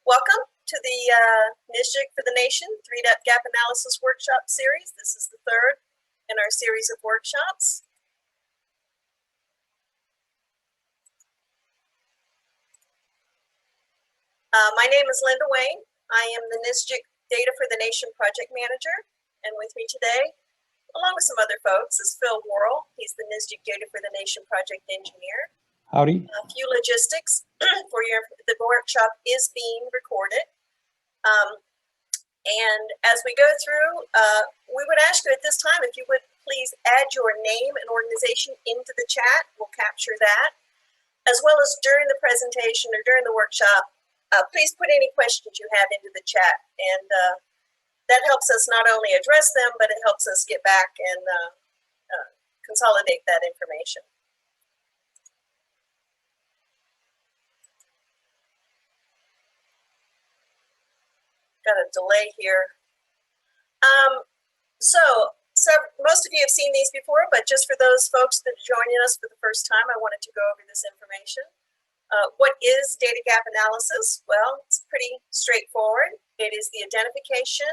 Welcome to the NSGIC for the Nation 3-Depth Gap Analysis Workshop Series. This is the third in our series of workshops. My name is Linda Wayne. I am the NSGIC Data for the Nation Project Manager, and with me today, along with some other folks, is Phil Worrell. He's the NSGIC Data for the Nation Project Engineer. Howdy. A few logistics for the workshop is being recorded. And as we go through, we would ask you at this time if you would please add your name and organization into the chat. We'll capture that. As well as during the presentation or during the workshop, please put any questions you have into the chat. And that helps us not only address them, but it helps us get back and consolidate that information. Got a delay here. So most of you have seen these before, but just for those folks that are joining us for the first time, I wanted to go over this information. What is data gap analysis? Well, it's pretty straightforward. It is the identification,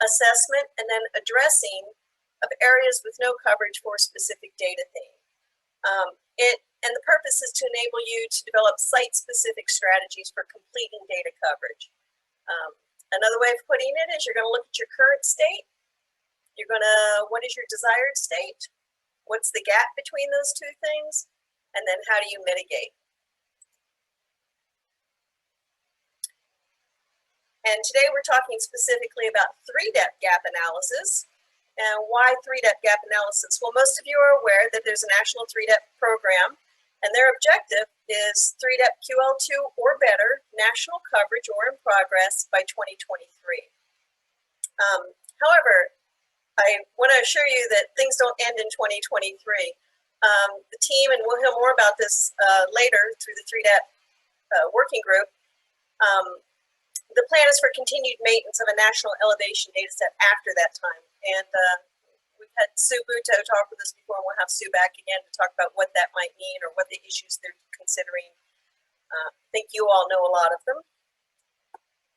assessment, and then addressing of areas with no coverage for a specific data theme. And the purpose is to enable you to develop site-specific strategies for completing data coverage. Another way of putting it is you're going to look at your current state. What is your desired state? What's the gap between those two things? And then how do you mitigate? And today we're talking specifically about 3-depth gap analysis. And why 3-depth gap analysis? Well, most of you are aware that there's a national 3-depth program, and their objective is 3-depth QL2 or better national coverage or in progress by 2023. However, I want to assure you that things don't end in 2023. The team, and we'll hear more about this later through the 3-depth working group, the plan is for continued maintenance of a national elevation data set after that time. And we've had Sue Buto talk with us before, and we'll have Sue back again to talk about what that might mean or what the issues they're considering. I think you all know a lot of them.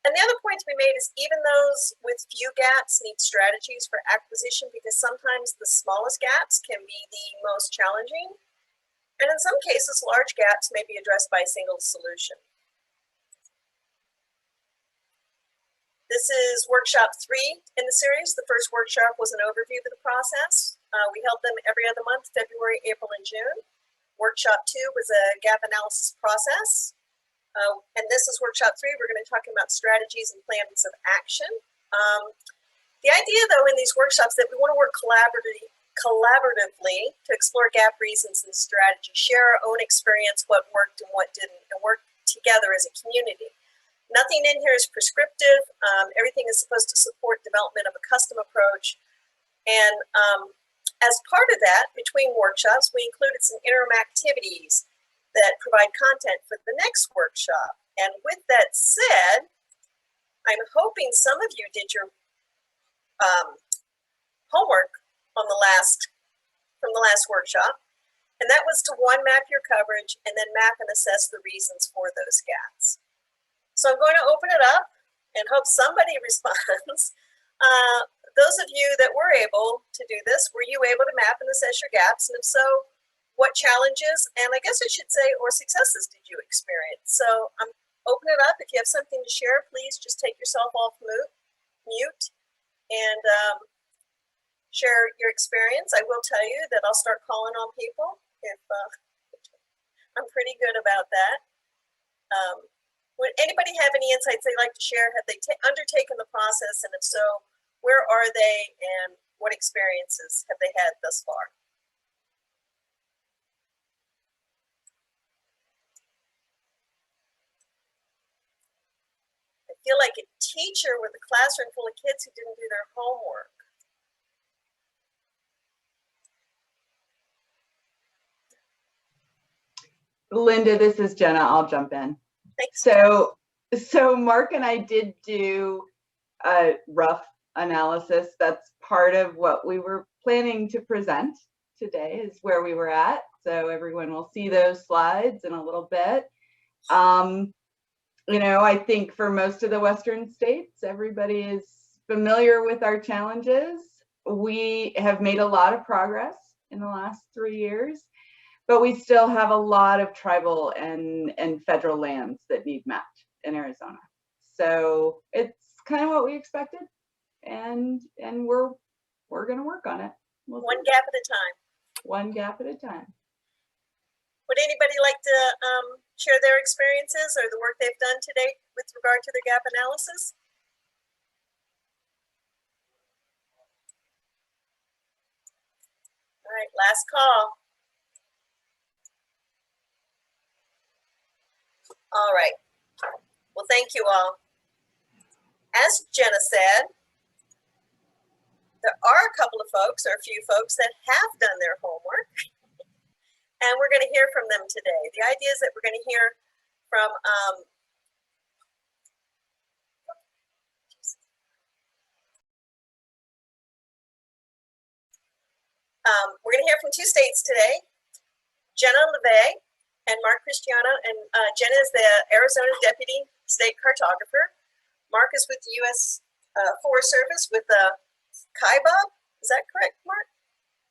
And the other point to be made is even those with few gaps need strategies for acquisition, because sometimes the smallest gaps can be the most challenging. And in some cases, large gaps may be addressed by a single solution. This is workshop 3 in the series. The first workshop was an overview of the process. We held them every other month, February, April, and June. Workshop 2 was a gap analysis process. And this is workshop 3. We're going to be talking about strategies and plans of action. The idea, though, in these workshops that we want to work collaboratively to explore gap reasons and strategy, share our own experience, what worked and what didn't, and work together as a community. Nothing in here is prescriptive. Everything is supposed to support development of a custom approach. And as part of that, between workshops, we included some interim activities that provide content for the next workshop. And with that said, I'm hoping some of you did your homework on from the last workshop. And that was to map your coverage and then map and assess the reasons for those gaps. So I'm going to open it up and hope somebody responds. Those of you that were able to do this, were you able to map and assess your gaps? And if so, what challenges, and I guess I should say, or successes did you experience? So I'm open it up. If you have something to share, please just take yourself off mute and share your experience. I will tell you that I'll start calling on people if I'm pretty good about that. Would anybody have any insights they'd like to share? Have they undertaken the process? And if so, where are they and what experiences have they had thus far? I feel like a teacher with a classroom full of kids who didn't do their homework. Linda, this is Jenna. I'll jump in. Thanks. So Mark and I did do a rough analysis. That's part of what we were planning to present today, is where we were at. So everyone will see those slides in a little bit. You know, I think for most of the Western states, everybody is familiar with our challenges. We have made a lot of progress in the last 3 years, but we still have a lot of tribal and federal lands that need mapped in Arizona. So it's kind of what we expected, and we're going to work on it. One gap at a time. One gap at a time. Would anybody like to share their experiences or the work they've done to date with regard to the gap analysis? All right, last call. All right. Well, thank you all. As Jenna said, there are a couple of folks, or a few folks, that have done their homework, and we're going to hear from them today. The idea is that we're going to hear from we're going to hear from 2 states today, Jenna LeVay and Mark Cristiano. And Jenna is the Arizona Deputy State Cartographer. Mark is with the U.S. Forest Service with the CAIBOB. Is that correct, Mark?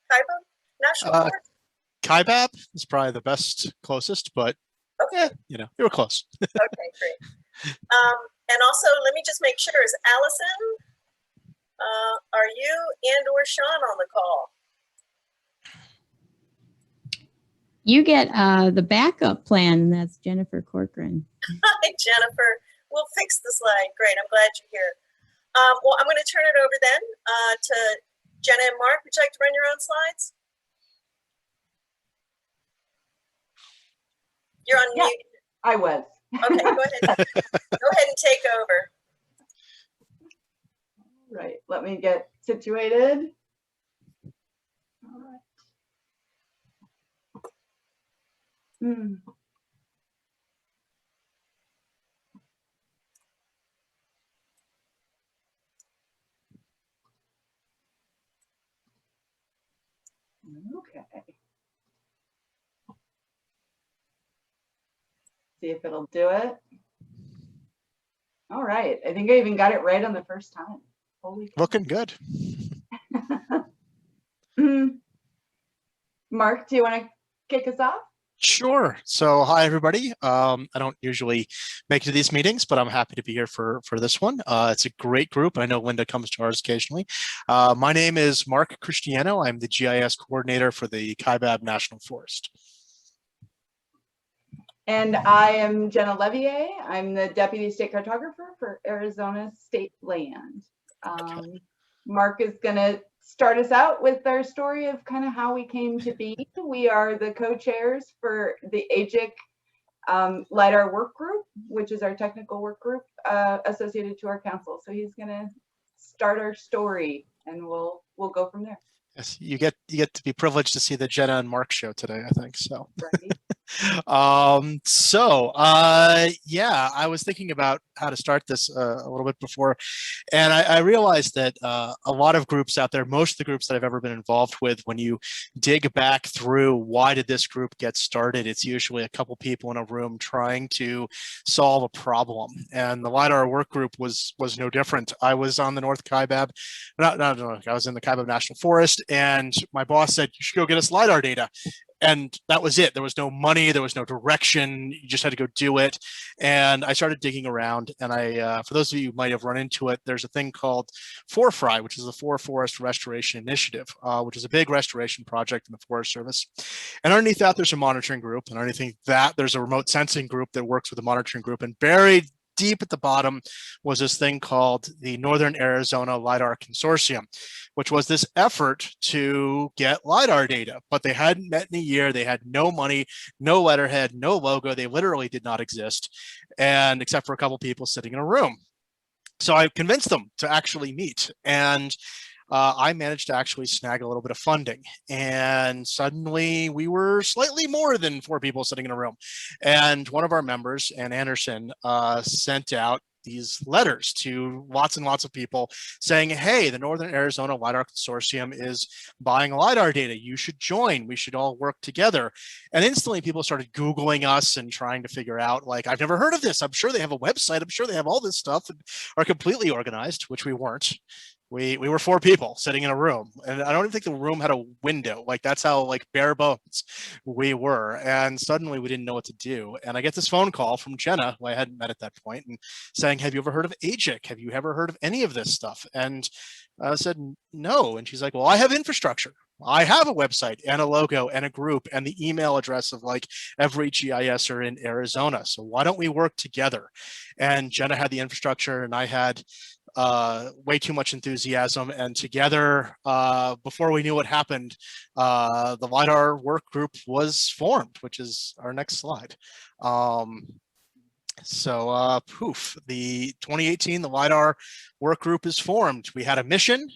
CAIBOB National Forest? CAIBOB is probably the best, closest, but okay. You know, you were close. Okay, great. And also, let me just make sure, is Allison, are you and or Sean on the call? You get the backup plan, and that's Jennifer Corcoran. Hi, Jennifer. We'll fix the slide. Great, I'm glad you're here. Well, I'm going to turn it over then to Jenna and Mark. Would you like to run your own slides? You're on mute. I was. Okay, go ahead. Go ahead and take over. Right, let me get situated. All right. Okay. See if it'll do it. All right, I think I even got it right on the first time. Holy cow. Looking good. Mark, do you want to kick us off? Sure. So hi, everybody. I don't usually make it to these meetings, but I'm happy to be here for this one. It's a great group. I know Linda comes to ours occasionally. My name is Mark Cristiano. I'm the GIS coordinator for the CAIBOB National Forest. And I am Jenna Levier. I'm the Deputy State Cartographer for Arizona State Land. Okay. Mark is going to start us out with our story of kind of how we came to be. We are the co-chairs for the AGIC LiDAR work group, which is our technical work group associated to our council. So he's going to start our story, and we'll go from there. Yes, you get to be privileged to see the Jenna and Mark show today, I think. So, Right. Yeah, I was thinking about how to start this a little bit before, and I realized that a lot of groups out there, most of the groups that I've ever been involved with, when you dig back through why did this group get started, it's usually a couple people in a room trying to solve a problem. And the LiDAR work group was no different. I was on the North CAIBOB, I was in the CAIBOB National Forest, and my boss said, you should go get us LiDAR data. And that was it. There was no money, there was no direction. You just had to go do it. And I started digging around. And for those of you who might have run into it, there's a thing called FORFRI, which is the Forest Restoration Initiative, which is a big restoration project in the Forest Service. And underneath that, there's a monitoring group. And underneath that, there's a remote sensing group that works with the monitoring group. And buried deep at the bottom was this thing called the Northern Arizona LiDAR Consortium, which was this effort to get LiDAR data, but they hadn't met in a year. They had no money, no letterhead, no logo. They literally did not exist, and except for a couple people sitting in a room. So I convinced them to actually meet, and I managed to actually snag a little bit of funding, and suddenly we were slightly more than 4 people sitting in a room. And one of our members, Ann Anderson, sent out these letters to lots and lots of people saying, hey, the Northern Arizona LiDAR Consortium is buying LiDAR data. You should join. We should all work together. And instantly people started Googling us and trying to figure out, like, I've never heard of this. I'm sure they have a website. I'm sure they have all this stuff and are completely organized, which we weren't. We were 4 people sitting in a room, and I don't even think the room had a window. Like, that's how like bare bones we were. And suddenly we didn't know what to do. And I get this phone call from Jenna, who I hadn't met at that point, and saying, have you ever heard of AGIC? Have you ever heard of any of this stuff? And I said, no. And she's like, well, I have infrastructure. I have a website and a logo and a group and the email address of like every GISer in Arizona. So why don't we work together? And Jenna had the infrastructure and I had way too much enthusiasm, and together, before we knew what happened, the LiDAR work group was formed, which is our next slide. Poof, the 2018, the LiDAR work group is formed. We had a mission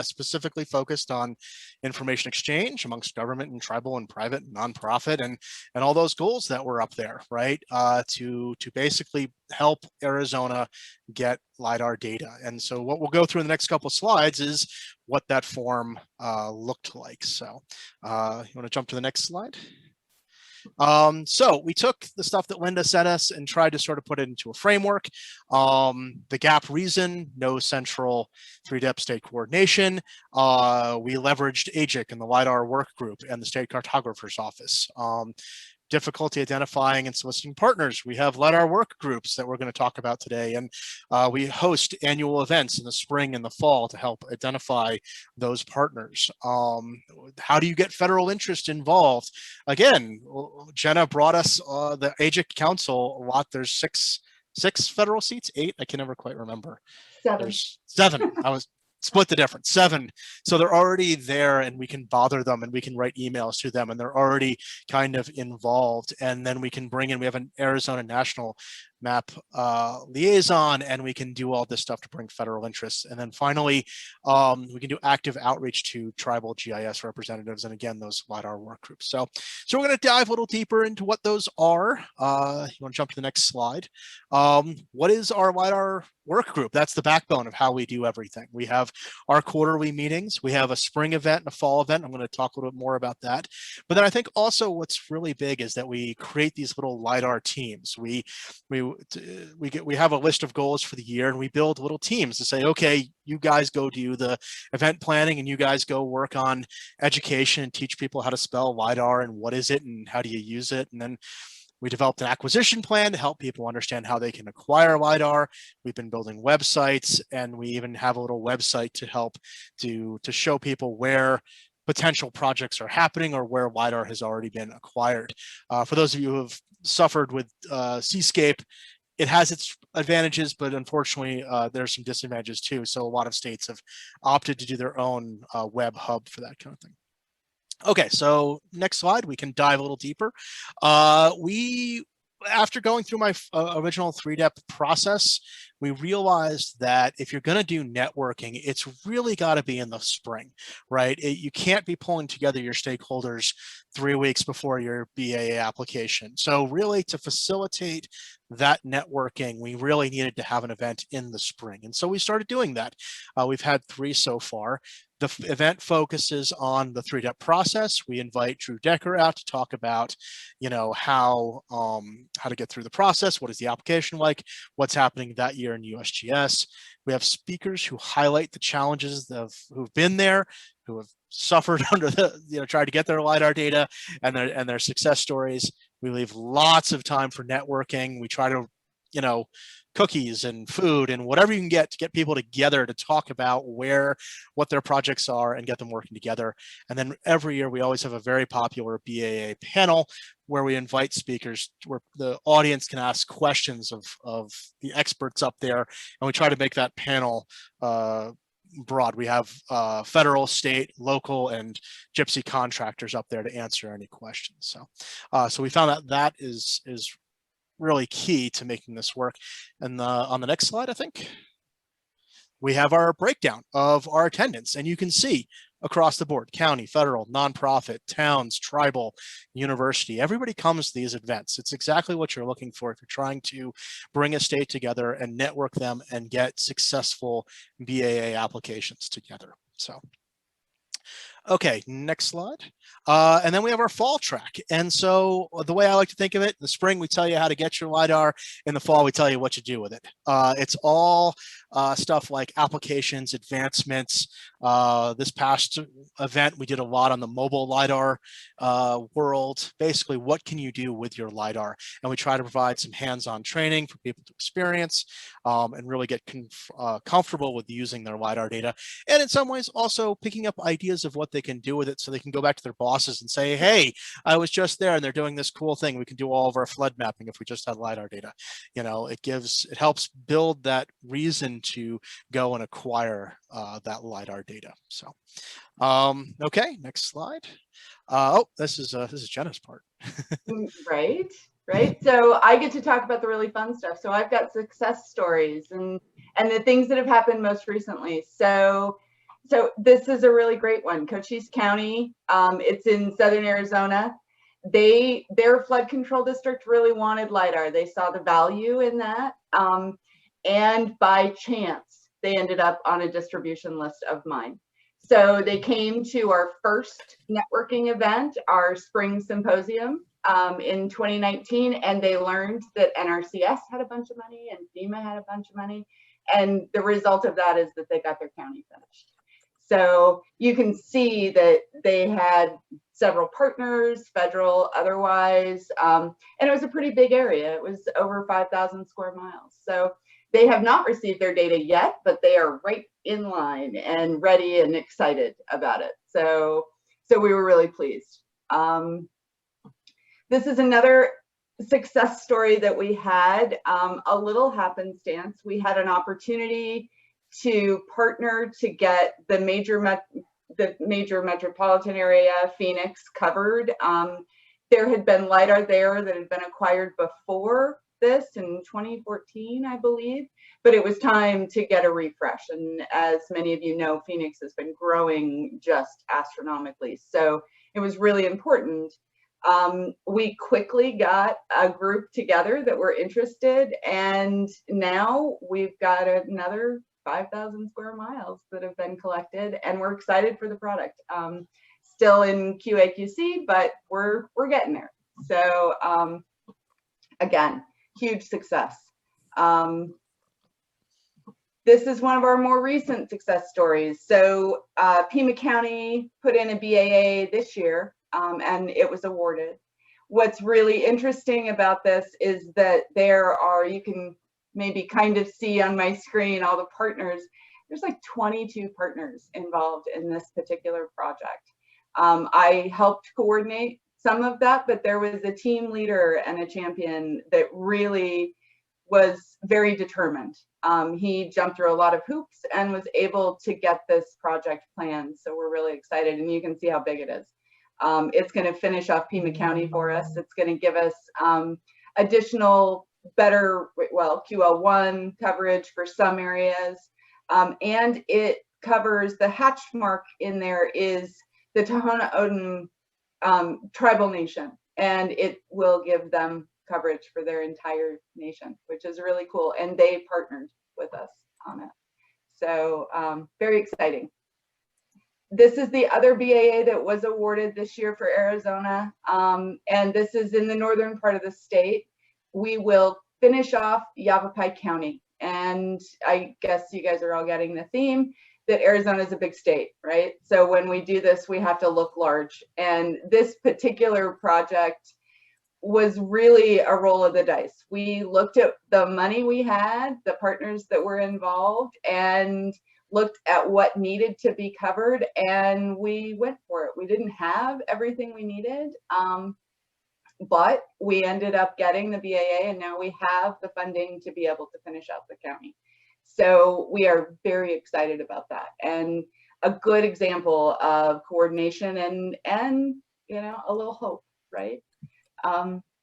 specifically focused on information exchange amongst government and tribal and private and nonprofit and all those goals that were up there, right? To basically help Arizona get LiDAR data. And so what we'll go through in the next couple of slides is what that form looked like. So you want to jump to the next slide? So we took the stuff that Linda sent us and tried to sort of put it into a framework. The gap reason, no central 3-depth state coordination. We leveraged AGIC and the LiDAR work group and the state cartographer's office. Difficulty identifying and soliciting partners. We have LiDAR work groups that we're going to talk about today, and we host annual events in the spring and the fall to help identify those partners. How do you get federal interest involved? Again, Jenna brought us the AGIC Council a lot. There's six federal seats, 8. I can never quite remember. 7. There's 7. I was split the difference, 7. So they're already there and we can bother them and we can write emails to them and they're already kind of involved. And then we can bring in, we have an Arizona National Map liaison, and we can do all this stuff to bring federal interests. And then finally, we can do active outreach to tribal GIS representatives. And again, those LiDAR work groups. So we're going to dive a little deeper into what those are. You want to jump to the next slide? What is our LiDAR work group? That's the backbone of how we do everything. We have our quarterly meetings. We have a spring event and a fall event. I'm going to talk a little bit more about that. But then I think also what's really big is that we create these little LiDAR teams. We have a list of goals for the year, and we build little teams to say, okay, you guys go do the event planning, and you guys go work on education and teach people how to spell LiDAR and what is it and how do you use it. And then we developed an acquisition plan to help people understand how they can acquire LiDAR. We've been building websites, and we even have a little website to help to show people where potential projects are happening or where LiDAR has already been acquired. For those of you who have suffered with Seascape, it has its advantages, but unfortunately, there's some disadvantages too. So a lot of states have opted to do their own web hub for that kind of thing. Okay, so next slide, we can dive a little deeper. After going through my original 3-depth process, we realized that if you're going to do networking, it's really got to be in the spring, right? You can't be pulling together your stakeholders 3 weeks before your BAA application. So really, to facilitate that networking, we really needed to have an event in the spring. And so we started doing that. We've had 3 so far. The event focuses on the 3-depth process. We invite Drew Decker out to talk about, how to get through the process. What is the application like? What's happening that year in USGS? We have speakers who highlight the challenges who've been there, who have suffered under tried to get their LiDAR data and their success stories. We leave lots of time for networking. We try to, cookies and food and whatever you can get to get people together to talk about what their projects are and get them working together. And then every year we always have a very popular BAA panel where we invite speakers where the audience can ask questions of the experts up there, and we try to make that panel broad. We have federal, state, local, and gypsy contractors up there to answer any questions. So we found that is really key to making this work. And on the next slide, I think we have our breakdown of our attendance, and you can see across the board, county, federal, nonprofit, towns, tribal, university. Everybody comes to these events. It's exactly what you're looking for if you're trying to bring a state together and network them and get successful BAA applications together. So. Okay, next slide. And then we have our fall track. And so the way I like to think of it, in the spring, we tell you how to get your LiDAR. In the fall, we tell you what to do with it. It's all stuff like applications, advancements. This past event, we did a lot on the mobile LiDAR world. Basically, what can you do with your LiDAR? And we try to provide some hands-on training for people to experience and really get comfortable with using their LiDAR data. And in some ways, also picking up ideas of what they can do with it so they can go back to their bosses and say, hey, I was just there and they're doing this cool thing. We can do all of our flood mapping if we just had LiDAR data. You know, it helps build that reason to go and acquire that LiDAR data. So, okay, next slide. Oh, this is Jenna's part. Right. Right. So I get to talk about the really fun stuff. So I've got success stories and the things that have happened most recently. So this is a really great one. Cochise County, it's in southern Arizona. Their flood control district really wanted LiDAR. They saw the value in that. And by chance, they ended up on a distribution list of mine. So they came to our first networking event, our spring symposium in 2019, and they learned that NRCS had a bunch of money and FEMA had a bunch of money. And the result of that is that they got their county finished. So you can see that they had several partners, federal, otherwise, and it was a pretty big area. It was over 5,000 square miles. So they have not received their data yet, but they are right in line and ready and excited about it. So we were really pleased. This is another success story that we had, a little happenstance. We had an opportunity to partner to get the major metropolitan area, Phoenix, covered. There had been LiDAR there that had been acquired before this in 2014, I believe, but it was time to get a refresh. And as many of you know, Phoenix has been growing just astronomically. So it was really important. We quickly got a group together that were interested, and now we've got another 5,000 square miles that have been collected, and we're excited for the product. Still in QA/QC, but we're getting there. So again, huge success. This is one of our more recent success stories. So Pima County put in a BAA this year, and it was awarded. What's really interesting about this is that there are, you can maybe kind of see on my screen all the partners. There's like 22 partners involved in this particular project. I helped coordinate some of that, but there was a team leader and a champion that really was very determined. He jumped through a lot of hoops and was able to get this project planned. So we're really excited, and you can see how big it is. It's going to finish off Pima County for us. It's going to give us additional better, well, QL1 coverage for some areas. And it covers, the hatch mark in there is the Tohono O'odham tribal nation, and it will give them coverage for their entire nation, which is really cool. And they partnered with us on it. So very exciting. This is the other BAA that was awarded this year for Arizona. And this is in the northern part of the state. We will finish off Yavapai County. And I guess you guys are all getting the theme that Arizona is a big state, right? So when we do this, we have to look large. And this particular project was really a roll of the dice. We looked at the money we had, the partners that were involved, and looked at what needed to be covered, and we went for it. We didn't have everything we needed, but we ended up getting the BAA, and now we have the funding to be able to finish out the county. So we are very excited about that, and a good example of coordination and you know, a little hope, right?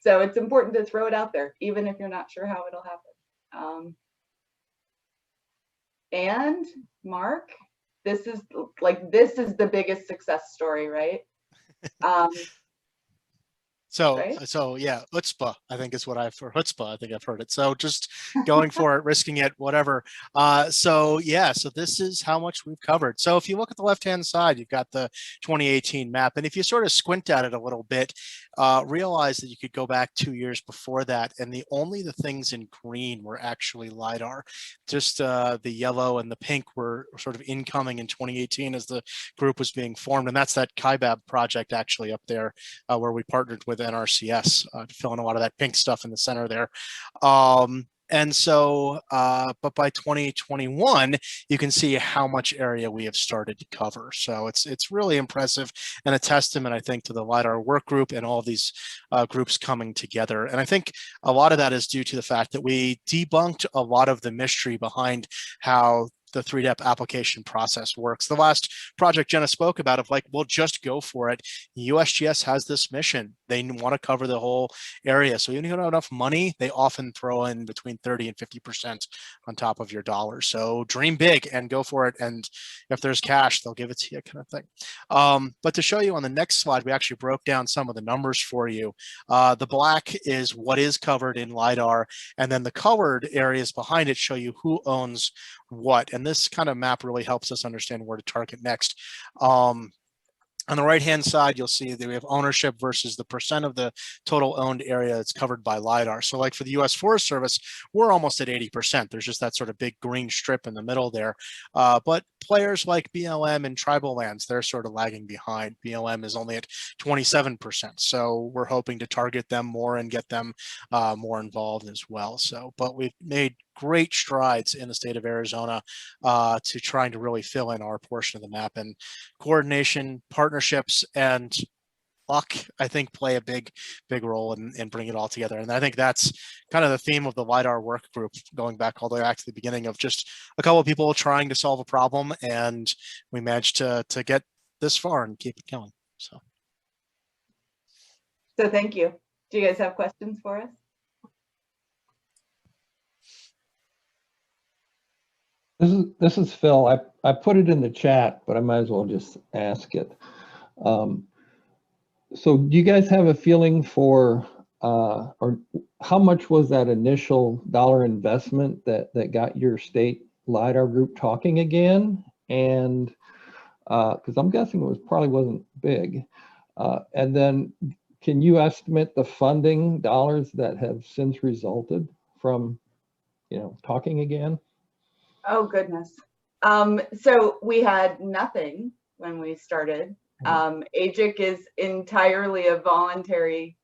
So it's important to throw it out there, even if you're not sure how it'll happen. And Mark, this is the biggest success story, right? Right? So yeah, chutzpah, I think is what I've heard. Chutzpah, I think I've heard it. So just going for it, risking it, whatever. So yeah, so this is how much we've covered. So if you look at the left-hand side, you've got the 2018 map. And if you sort of squint at it a little bit, realize that you could go back 2 years before that. And only the things in green were actually LiDAR. Just the yellow and the pink were sort of incoming in 2018 as the group was being formed. And that's that KaiBab project actually up there where we partnered with NRCS to fill in a lot of that pink stuff in the center there. And so, but by 2021, you can see how much area we have started to cover. So it's really impressive and a testament, I think, to the LiDAR work group and all of these groups coming together. And I think a lot of that is due to the fact that we debunked a lot of the mystery behind how the 3DEP application process works. The last project Jenna spoke about of like, well, just go for it. USGS has this mission. They want to cover the whole area. So even if you don't have enough money, they often throw in between 30 and 50% on top of your dollars. So dream big and go for it. And if there's cash, they'll give it to you, kind of thing. But to show you on the next slide, we actually broke down some of the numbers for you. The black is what is covered in LiDAR. And then the colored areas behind it show you who owns what. And this kind of map really helps us understand where to target next. On the right-hand side, you'll see that we have ownership versus the percent of the total owned area that's covered by LiDAR. So like for the U.S. Forest Service, we're almost at 80%. There's just that sort of big green strip in the middle there. But players like BLM and tribal lands, they're sort of lagging behind. BLM is only at 27%. So we're hoping to target them more and get them more involved as well. So, but we've made great strides in the state of Arizona to trying to really fill in our portion of the map, and coordination, partnerships, and luck, I think, play a big role in bringing it all together. And I think that's kind of the theme of the LiDAR work group, going back all the way back to the beginning of just a couple of people trying to solve a problem, and we managed to get this far and keep it going. So thank you. Do you guys have questions for us? This is Phil. I put it in the chat, but I might as well just ask it. So do you guys have a feeling for, or how much was that initial dollar investment that got your state LiDAR group talking again? And because I'm guessing it probably wasn't big. And then can you estimate the funding dollars that have since resulted from, talking again? Oh, goodness. So we had nothing when we started. AGIC is entirely a voluntary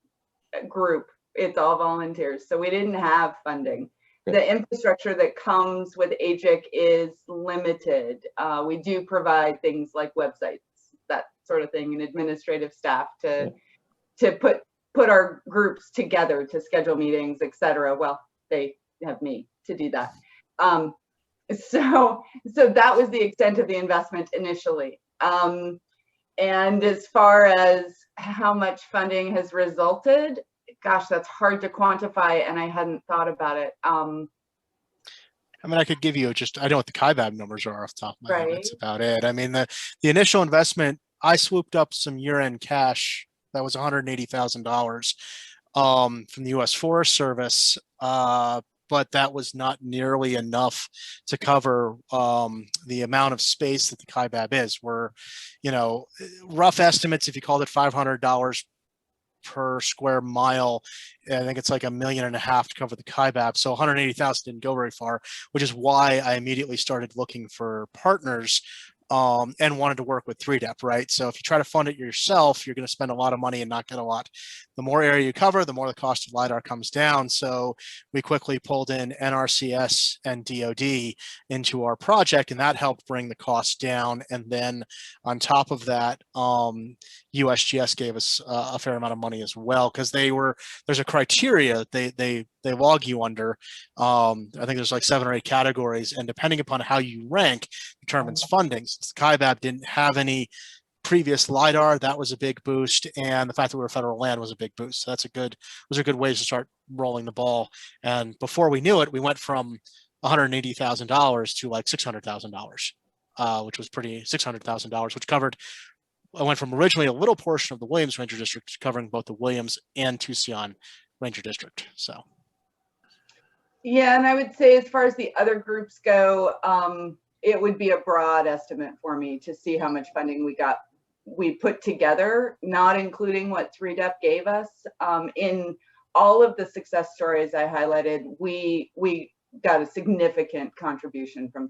group. It's all volunteers. So we didn't have funding. The infrastructure that comes with AGIC is limited. We do provide things like websites, that sort of thing, and administrative staff to put our groups together, to schedule meetings, etc. Well, they have me to do that. So that was the extent of the investment initially. And as far as how much funding has resulted, gosh, that's hard to quantify, and I hadn't thought about it. I mean, I could give you I know what the KaiBab numbers are off the top of my head. That's about it. I mean, the initial investment, I swooped up some year-end cash. That was $180,000 from the U.S. Forest Service. But that was not nearly enough to cover the amount of space that the KaiBab is. We're, rough estimates, if you called it $500 per square mile, I think it's like $1.5 million to cover the KaiBab. So 180,000 didn't go very far, which is why I immediately started looking for partners and wanted to work with 3DEP, right? So if you try to fund it yourself, you're going to spend a lot of money and not get a lot. The more area you cover, the more the cost of LiDAR comes down. So we quickly pulled in NRCS and DOD into our project, and that helped bring the cost down. And then on top of that, USGS gave us a fair amount of money as well, because there's a criteria that they log you under. I think there's like 7 or 8 categories, and depending upon how you rank determines funding. Since KaiBab didn't have any previous LiDAR, that was a big boost, and the fact that we were federal land was a big boost. So those are good ways to start rolling the ball. And before we knew it, we went from $180,000 to like $600,000. which was pretty $600,000, which covered. I went from originally a little portion of the Williams Ranger District covering both the Williams and Tucson Ranger District. So. Yeah, and I would say as far as the other groups go, it would be a broad estimate for me to see how much funding we put together, not including what 3DEP gave us. In all of the success stories I highlighted, we got a significant contribution from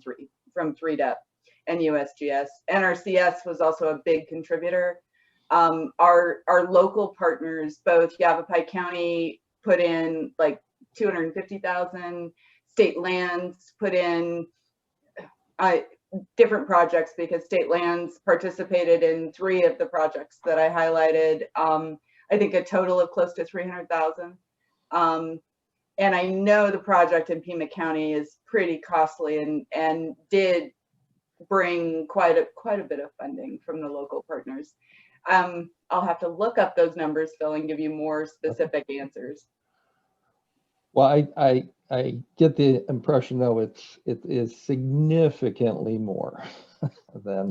3DEP and USGS. NRCS was also a big contributor. Our local partners, both Yavapai County put in like 250,000, state lands put in different projects because state lands participated in 3 of the projects that I highlighted. I think a total of close to 300,000. And I know the project in Pima County is pretty costly and did bring quite a bit of funding from the local partners. I'll have to look up those numbers, Phil, and give you more specific answers. Well, I get the impression though it is significantly more than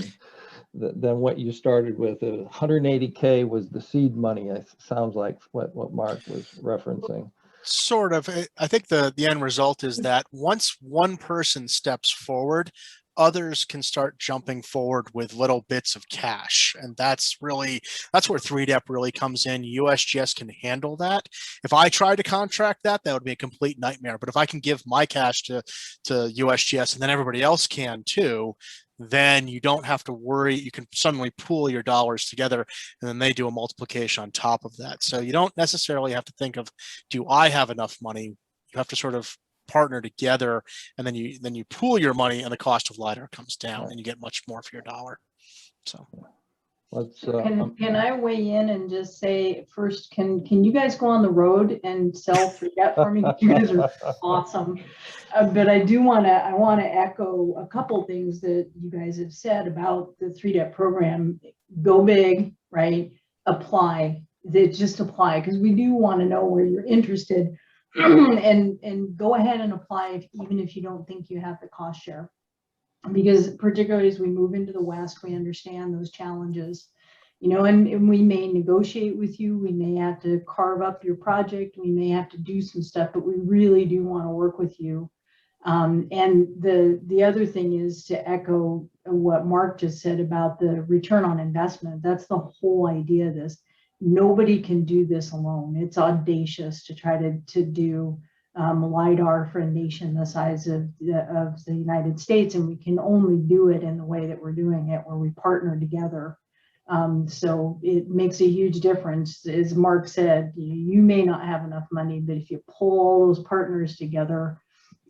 what you started with. 180K was the seed money. It sounds like what Mark was referencing. Sort of. I think the end result is that once one person steps forward, others can start jumping forward with little bits of cash. And that's where 3DEP really comes in. USGS can handle that. If I tried to contract that would be a complete nightmare. But if I can give my cash to USGS and then everybody else can too, then you don't have to worry. You can suddenly pool your dollars together and then they do a multiplication on top of that. So you don't necessarily have to think of, do I have enough money? You have to sort of partner together, and then you pool your money, and the cost of LiDAR comes down, and you get much more for your dollar. So, let's. Can I weigh in and just say first, can you guys go on the road and sell 3DEP for me? You guys are awesome. But I want to echo a couple things that you guys have said about the 3DEP program. Go big, right? Apply. Just apply, because we do want to know where you're interested. and go ahead and apply even if you don't think you have the cost share, because particularly as we move into the West, we understand those challenges, and we may negotiate with you, we may have to carve up your project, we may have to do some stuff, but we really do want to work with you. And the other thing is to echo what Mark just said about the return on investment. That's the whole idea of this. Nobody can do this alone. It's audacious to try to do LiDAR for a nation the size of the United States, and we can only do it in the way that we're doing it, where we partner together. So it makes a huge difference. As Mark said, you may not have enough money, but if you pull all those partners together,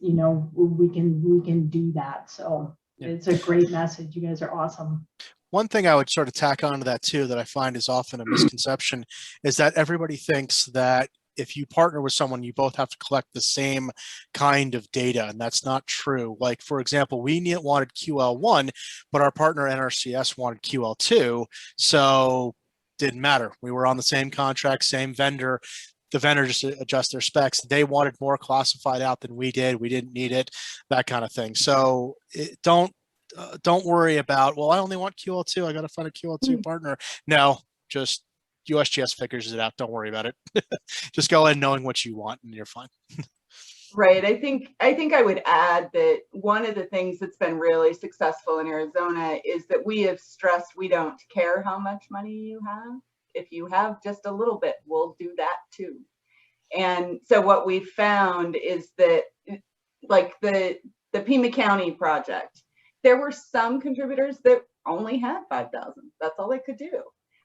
we can do that. So yeah. It's a great message. You guys are awesome. One thing I would sort of tack onto that too, that I find is often a misconception, is that everybody thinks that if you partner with someone, you both have to collect the same kind of data, and that's not true. Like, for example, we wanted QL1, but our partner NRCS wanted QL2, so didn't matter. We were on the same contract, same vendor. The vendor just adjusts their specs. They wanted more classified out than we did. We didn't need it, that kind of thing. So don't worry about, well, I only want QL2. I got to find a QL2 partner. No, just USGS figures it out. Don't worry about it. Just go in knowing what you want and you're fine. Right. I think I would add that one of the things that's been really successful in Arizona is that we have stressed we don't care how much money you have. If you have just a little bit, we'll do that too. And so what we found is that, like the Pima County project, there were some contributors that only had 5,000. That's all they could do.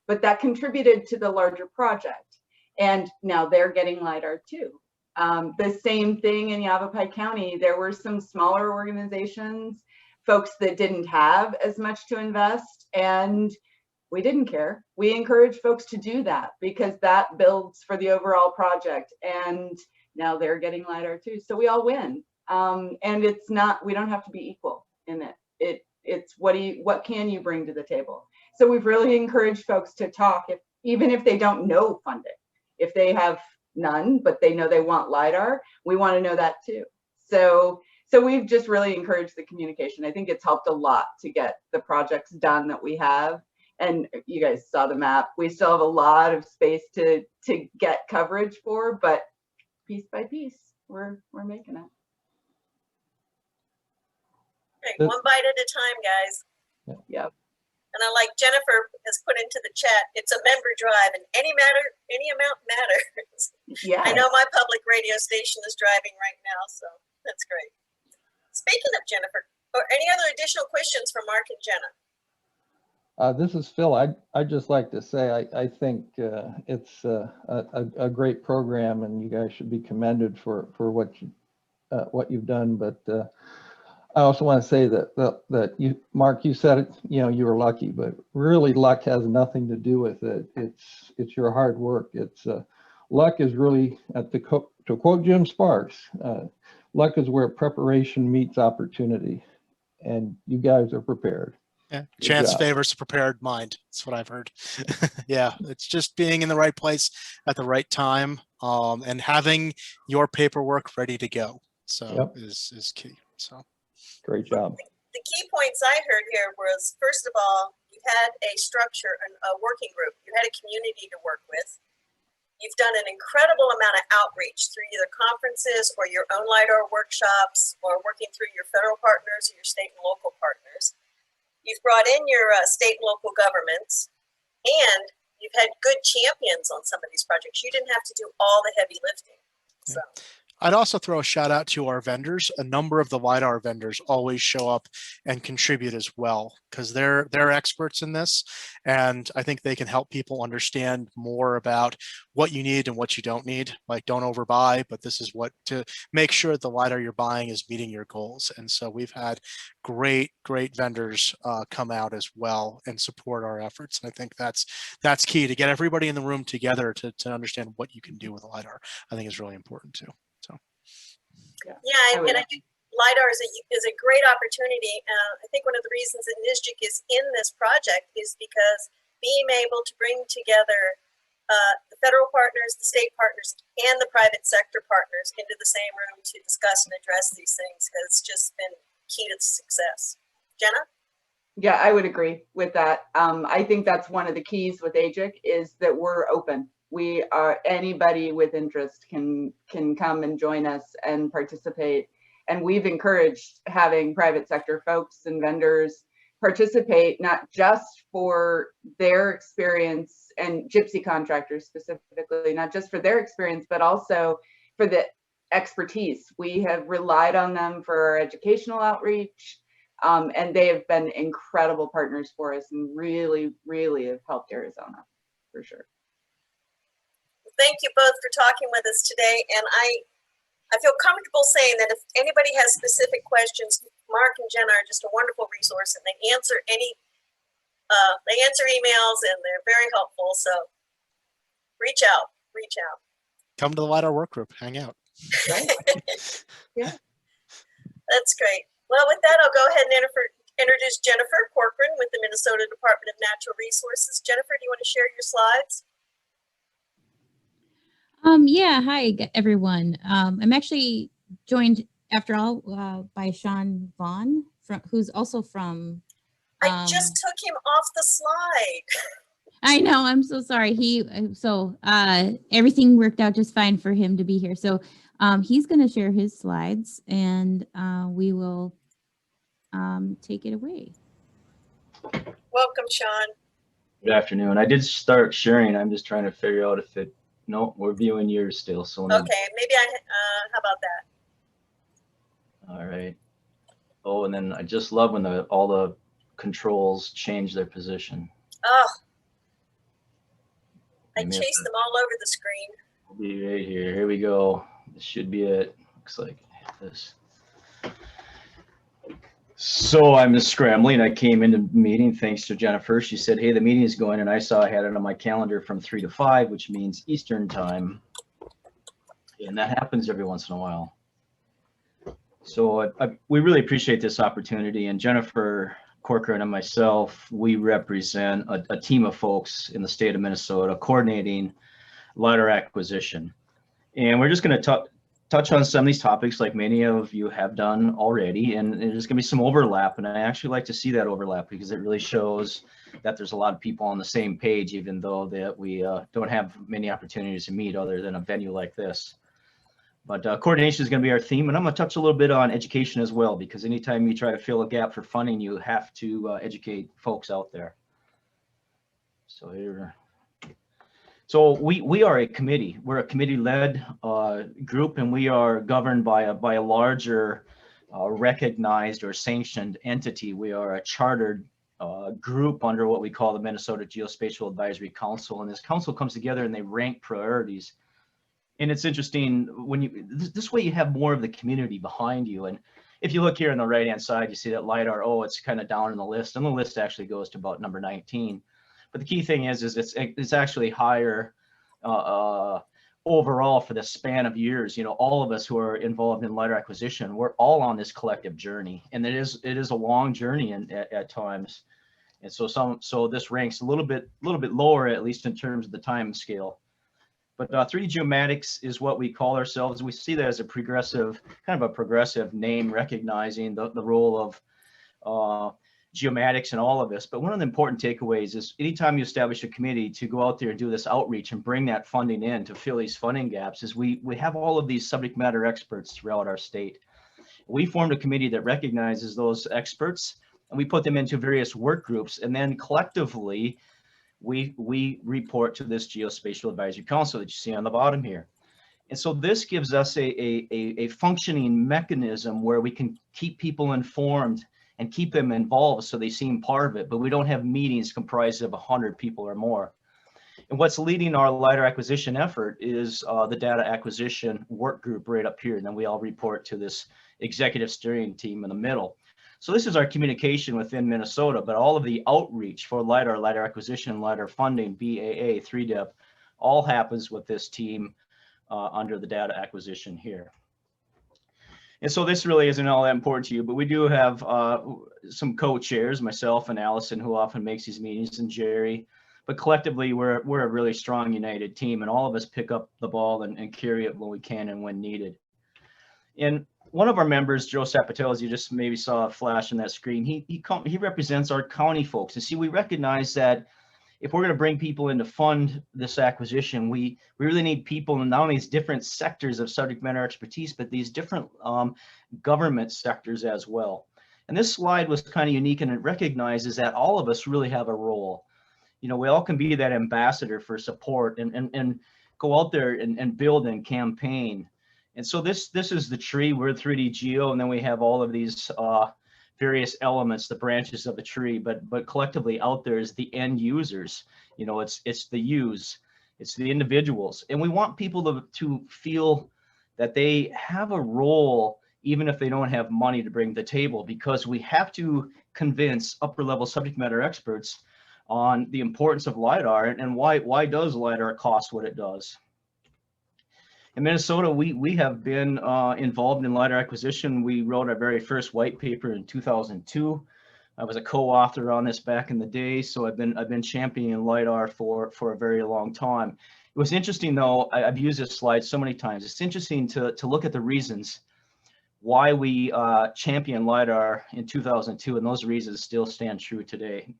But that contributed to the larger project. And now they're getting LiDAR too. The same thing in Yavapai County. There were some smaller organizations, folks that didn't have as much to invest, and we didn't care. We encourage folks to do that because that builds for the overall project. And now they're getting LiDAR too. So we all win. And it's not, we don't have to be equal in it. It's what can you bring to the table? So we've really encouraged folks to talk, even if they don't know funding. If they have none, but they know they want LiDAR, we want to know that too. So So we've just really encouraged the communication. I think it's helped a lot to get the projects done that we have. And you guys saw the map. We still have a lot of space to get coverage for, but piece by piece, we're making it. Okay, one bite at a time, guys. Yep. And I like Jennifer has put into the chat, it's a member drive and any amount matters. Yeah. I know my public radio station is driving right now, so that's great. Speaking of Jennifer, or any other additional questions for Mark and Jenna? This is Phil. I'd just like to say I think it's a great program, and you guys should be commended for what you've done. But I also want to say that you, Mark, you said it. You know, you were lucky, but really luck has nothing to do with it. It's your hard work. It's luck is really to quote Jim Sparks, luck is where preparation meets opportunity, and you guys are prepared. Yeah. Good Chance job. favors a prepared mind. That's what I've heard. Yeah, it's just being in the right place at the right time, and having your paperwork ready to go. So is key. So great job. The key points I heard here was, first of all, you had a structure, a working group. You had a community to work with. You've done an incredible amount of outreach through either conferences or your own LiDAR workshops, or working through your federal partners or your state and local partners. You've brought in your state and local governments, and you've had good champions on some of these projects. You didn't have to do all the heavy lifting. So. I'd also throw a shout out to our vendors. A number of the LiDAR vendors always show up and contribute as well, because they're experts in this. And I think they can help people understand more about what you need and what you don't need. Like, don't overbuy, but this is what to make sure the LiDAR you're buying is meeting your goals. And so we've had great vendors come out as well and support our efforts. And I think that's key, to get everybody in the room together to understand what you can do with LiDAR. I think is really important too. Yeah, and I think LiDAR is a great opportunity. I think one of the reasons that NSGIC is in this project is because being able to bring together the federal partners, the state partners, and the private sector partners into the same room to discuss and address these things has just been key to success. Jenna? Yeah, I would agree with that. I think that's one of the keys with AGIC is that we're open. We are, anybody with interest can come and join us and participate. And we've encouraged having private sector folks and vendors participate, not just for their experience, and gypsy contractors specifically, not just for their experience, but also for the expertise. We have relied on them for our educational outreach, and they have been incredible partners for us and really, really have helped Arizona for sure. Thank you both for talking with us today, and I feel comfortable saying that if anybody has specific questions, Mark and Jenna are just a wonderful resource, and they answer emails, and they're very helpful. So reach out. Come to the LiDAR work group, hang out. Right? Yeah. That's great. Well, with that, I'll go ahead and introduce Jennifer Corcoran with the Minnesota Department of Natural Resources. Jennifer, do you want to share your slides? Yeah, hi everyone. I'm actually joined after all by Sean Vaughn, who's also from. I just took him off the slide. I know, I'm so sorry. Everything worked out just fine for him to be here. So he's going to share his slides, and we will take it away. Welcome, Sean. Good afternoon. I did start sharing. I'm just trying to figure out if it. No, we're viewing yours still. So okay, maybe how about that? All right. Oh, and then I just love when all the controls change their position. Oh, I chased them all over the screen. We'll be right here. Here we go. This should be it. Looks like this. So I'm just scrambling. I came into the meeting thanks to Jennifer. She said, hey, the meeting is going, and I saw I had it on my calendar from 3 to 5, which means Eastern time. And that happens every once in a while. So we really appreciate this opportunity. And Jennifer Corcoran and myself, we represent a team of folks in the state of Minnesota coordinating LiDAR acquisition. And we're just going to touch on some of these topics like many of you have done already, and there's going to be some overlap, and I actually like to see that overlap because it really shows that there's a lot of people on the same page, even though that we don't have many opportunities to meet other than a venue like this. But coordination is going to be our theme, and I'm going to touch a little bit on education as well, because anytime you try to fill a gap for funding, you have to educate folks out there. So here. So we are a committee. We're a committee-led group, and we are governed by a larger recognized or sanctioned entity. We are a chartered group under what we call the Minnesota Geospatial Advisory Council, and this council comes together and they rank priorities. And it's interesting when you this way you have more of the community behind you. And if you look here on the right-hand side, you see that LiDAR. Oh, it's kind of down in the list, and the list actually goes to about number 19. But the key thing is it's actually higher overall for the span of years. You know, all of us who are involved in LiDAR acquisition, we're all on this collective journey, and it is a long journey at times. And so this ranks a little bit lower, at least in terms of the time scale. But 3D geomatics is what we call ourselves. We see that as a progressive, kind of a progressive name, recognizing the role of geomatics and all of this. But one of the important takeaways is anytime you establish a committee to go out there and do this outreach and bring that funding in to fill these funding gaps, is we have all of these subject matter experts throughout our state. We formed a committee that recognizes those experts, and we put them into various work groups, and then collectively we report to this Geospatial Advisory Council that you see on the bottom here. And so this gives us a functioning mechanism where we can keep people informed and keep them involved so they seem part of it, but we don't have meetings comprised of 100 people or more. And what's leading our LiDAR acquisition effort is the data acquisition work group right up here, and then we all report to this executive steering team in the middle. So this is our communication within Minnesota, but all of the outreach for LiDAR, LiDAR acquisition, LiDAR funding, BAA, 3DEP, all happens with this team under the data acquisition here. And so this really isn't all that important to you, but we do have some co-chairs, myself and Allison, who often makes these meetings, and Jerry. But collectively, we're a really strong, united team, and all of us pick up the ball and carry it when we can and when needed. And one of our members, Joe Sapatel, as you just maybe saw a flash on that screen, he represents our county folks. And see, we recognize that if we're going to bring people in to fund this acquisition, we really need people in not only these different sectors of subject matter expertise, but these different government sectors as well. And this slide was kind of unique, and it recognizes that all of us really have a role. You know, we all can be that ambassador for support and go out there and build and campaign. And so this is the tree. We're 3D Geo, and then we have all of these various elements, the branches of the tree, but collectively out there is the end users. You know, it's the use, it's the individuals, and we want people to feel that they have a role, even if they don't have money to bring to the table, because we have to convince upper level subject matter experts on the importance of LiDAR and why does LiDAR cost what it does. In Minnesota, we have been involved in LiDAR acquisition. We wrote our very first white paper in 2002. I was a co-author on this back in the day, so I've been championing LiDAR for a very long time. It was interesting, though. I've used this slide so many times. It's interesting to look at the reasons why we championed LiDAR in 2002, and those reasons still stand true today.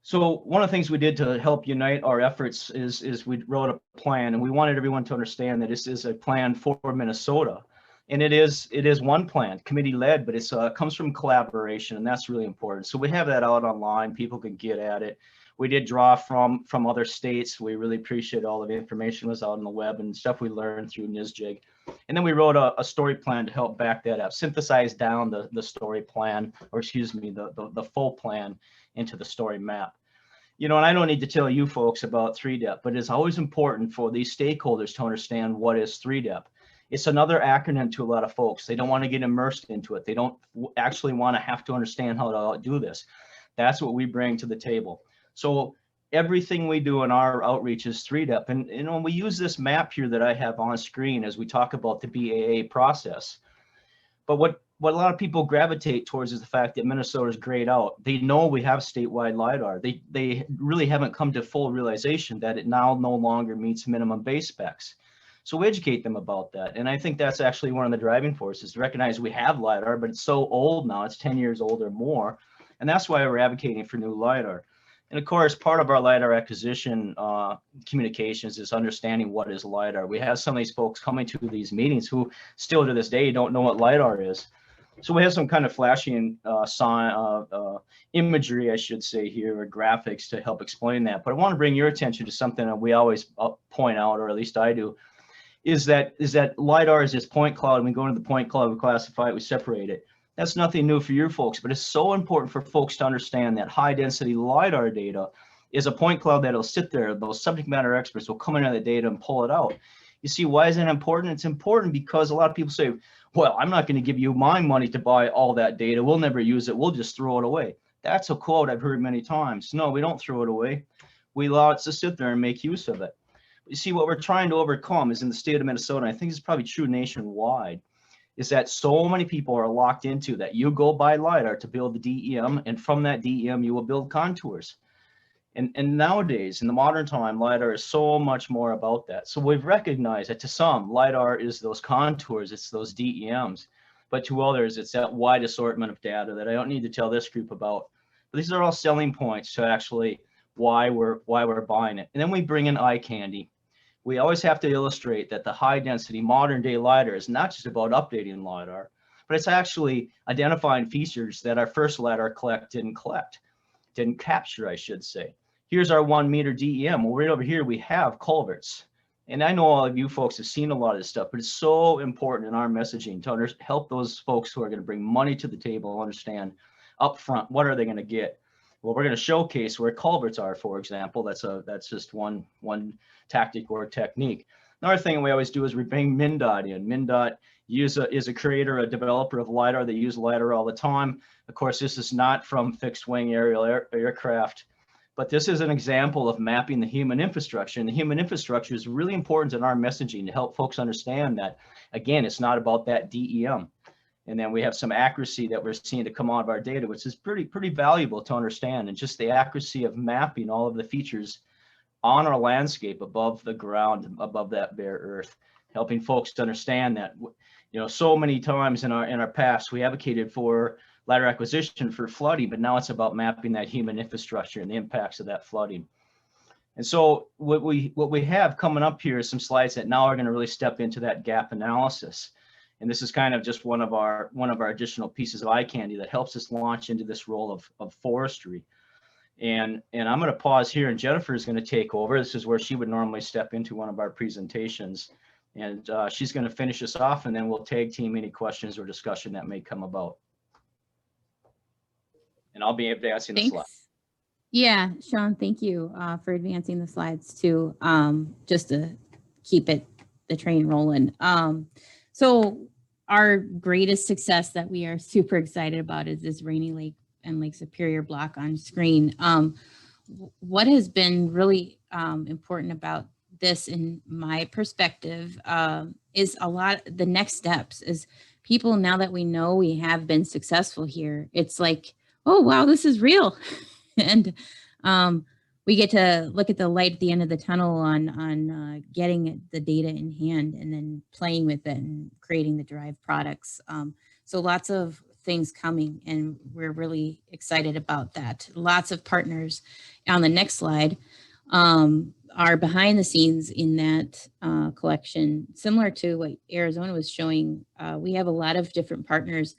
So one of the things we did to help unite our efforts is we wrote a plan, and we wanted everyone to understand that this is a plan for Minnesota. And it is one plan, committee led, but it's comes from collaboration, and that's really important. So we have that out online, people can get at it. We did draw from other states. We really appreciate all of the information was out on the web and stuff we learned through NSGIC. And then we wrote a story plan to help back that up, synthesize down the story plan, or excuse me, the full plan into the story map. You know, and I don't need to tell you folks about 3DEP, but it's always important for these stakeholders to understand what is 3DEP. It's another acronym to a lot of folks. They don't want to get immersed into it. They don't actually want to have to understand how to do this. That's what we bring to the table. So everything we do in our outreach is 3DEP. And you know, we use this map here that I have on screen as we talk about the BAA process. But what a lot of people gravitate towards is the fact that Minnesota is grayed out. They know we have statewide LiDAR. They really haven't come to full realization that it now no longer meets minimum base specs. So we educate them about that. And I think that's actually one of the driving forces, to recognize we have LiDAR, but it's so old now, it's 10 years old or more. And that's why we're advocating for new LiDAR. And of course, part of our LiDAR acquisition communications is understanding what is LiDAR. We have some of these folks coming to these meetings who still to this day don't know what LiDAR is. So we have some kind of flashing imagery, I should say here, or graphics to help explain that. But I want to bring your attention to something that we always point out, or at least I do, is that LiDAR is this point cloud. And we go into the point cloud, we classify it, we separate it. That's nothing new for you folks, but it's so important for folks to understand that high density LiDAR data is a point cloud that'll sit there. Those subject matter experts will come into the data and pull it out. You see, why is it important? It's important because a lot of people say, well, I'm not going to give you my money to buy all that data. We'll never use it. We'll just throw it away. That's a quote I've heard many times. No, we don't throw it away. We allow it to sit there and make use of it. You see, what we're trying to overcome is in the state of Minnesota, and I think it's probably true nationwide, is that so many people are locked into that. You go buy LiDAR to build the DEM, and from that DEM, you will build contours. And nowadays, in the modern time, LiDAR is so much more about that. So we've recognized that to some, LiDAR is those contours, it's those DEMs. But to others, it's that wide assortment of data that I don't need to tell this group about. But these are all selling points to actually why we're buying it. And then we bring in eye candy. We always have to illustrate that the high density modern day LiDAR is not just about updating LiDAR, but it's actually identifying features that our first LiDAR didn't capture, I should say. Here's our 1 meter DEM. Well, right over here, we have culverts. And I know all of you folks have seen a lot of this stuff, but it's so important in our messaging to help those folks who are going to bring money to the table understand upfront, what are they going to get? Well, we're going to showcase where culverts are, for example. That's just one tactic or technique. Another thing we always do is we bring MnDOT in. MnDOT is a creator, a developer of LiDAR. They use LiDAR all the time. Of course, this is not from fixed wing aerial aircraft, but this is an example of mapping the human infrastructure. And the human infrastructure is really important in our messaging to help folks understand that, again, it's not about that DEM. And then we have some accuracy that we're seeing to come out of our data, which is pretty valuable to understand. And just the accuracy of mapping all of the features on our landscape above the ground, above that bare earth, helping folks to understand that, you know, so many times in our past, we advocated for LiDAR acquisition for flooding, but now it's about mapping that human infrastructure and the impacts of that flooding. And so what we have coming up here is some slides that now are going to really step into that gap analysis. And this is kind of just one of our additional pieces of eye candy that helps us launch into this role of forestry. And I'm going to pause here, and Jennifer is going to take over. This is where she would normally step into one of our presentations. And she's going to finish us off, and then we'll tag team any questions or discussion that may come about. And I'll be advancing the slides. Yeah, Sean, thank you for advancing the slides too, just to keep the train rolling. So our greatest success that we are super excited about is this Rainy Lake and Lake Superior block on screen. What has been really important about this, in my perspective, is the next steps is people, now that we know we have been successful here, it's like, oh, wow, this is real. And we get to look at the light at the end of the tunnel on getting the data in hand and then playing with it and creating the derived products. So lots of things coming, and we're really excited about that. Lots of partners on the next slide are behind the scenes in that collection. Similar to what Arizona was showing, we have a lot of different partners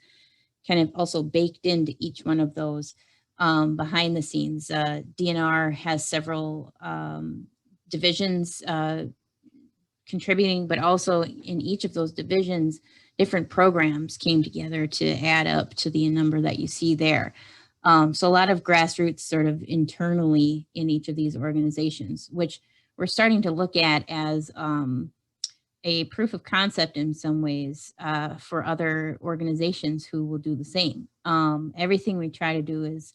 kind of also baked into each one of those behind the scenes. DNR has several divisions contributing, but also in each of those divisions, different programs came together to add up to the number that you see there. So a lot of grassroots sort of internally in each of these organizations, which we're starting to look at as a proof of concept in some ways for other organizations who will do the same. Everything we try to do is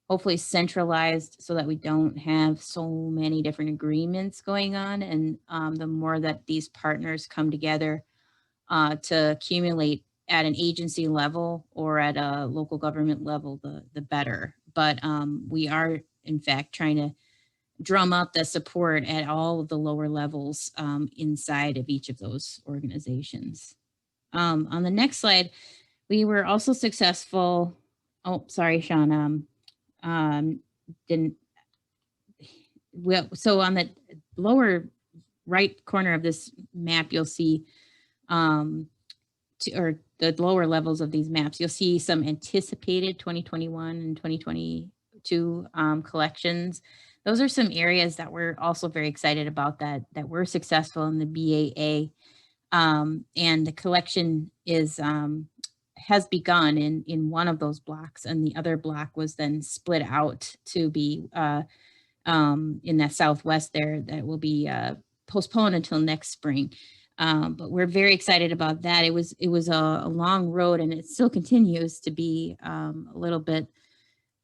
hopefully centralized so that we don't have so many different agreements going on. And the more that these partners come together to accumulate at an agency level or at a local government level, the better. But we are, in fact, trying to drum up the support at all of the lower levels inside of each of those organizations. On the next slide, we were also successful. Oh, sorry, Sean. So on the lower right corner of this map, you'll see, or the lower levels of these maps, you'll see some anticipated 2021 and 2022 collections. Those are some areas that we're also very excited about that were successful in the BAA. And the collection is has begun in one of those blocks, and the other block was then split out to be in that southwest there. That will be postponed until next spring. But we're very excited about that. It was a long road, and it still continues to be a little bit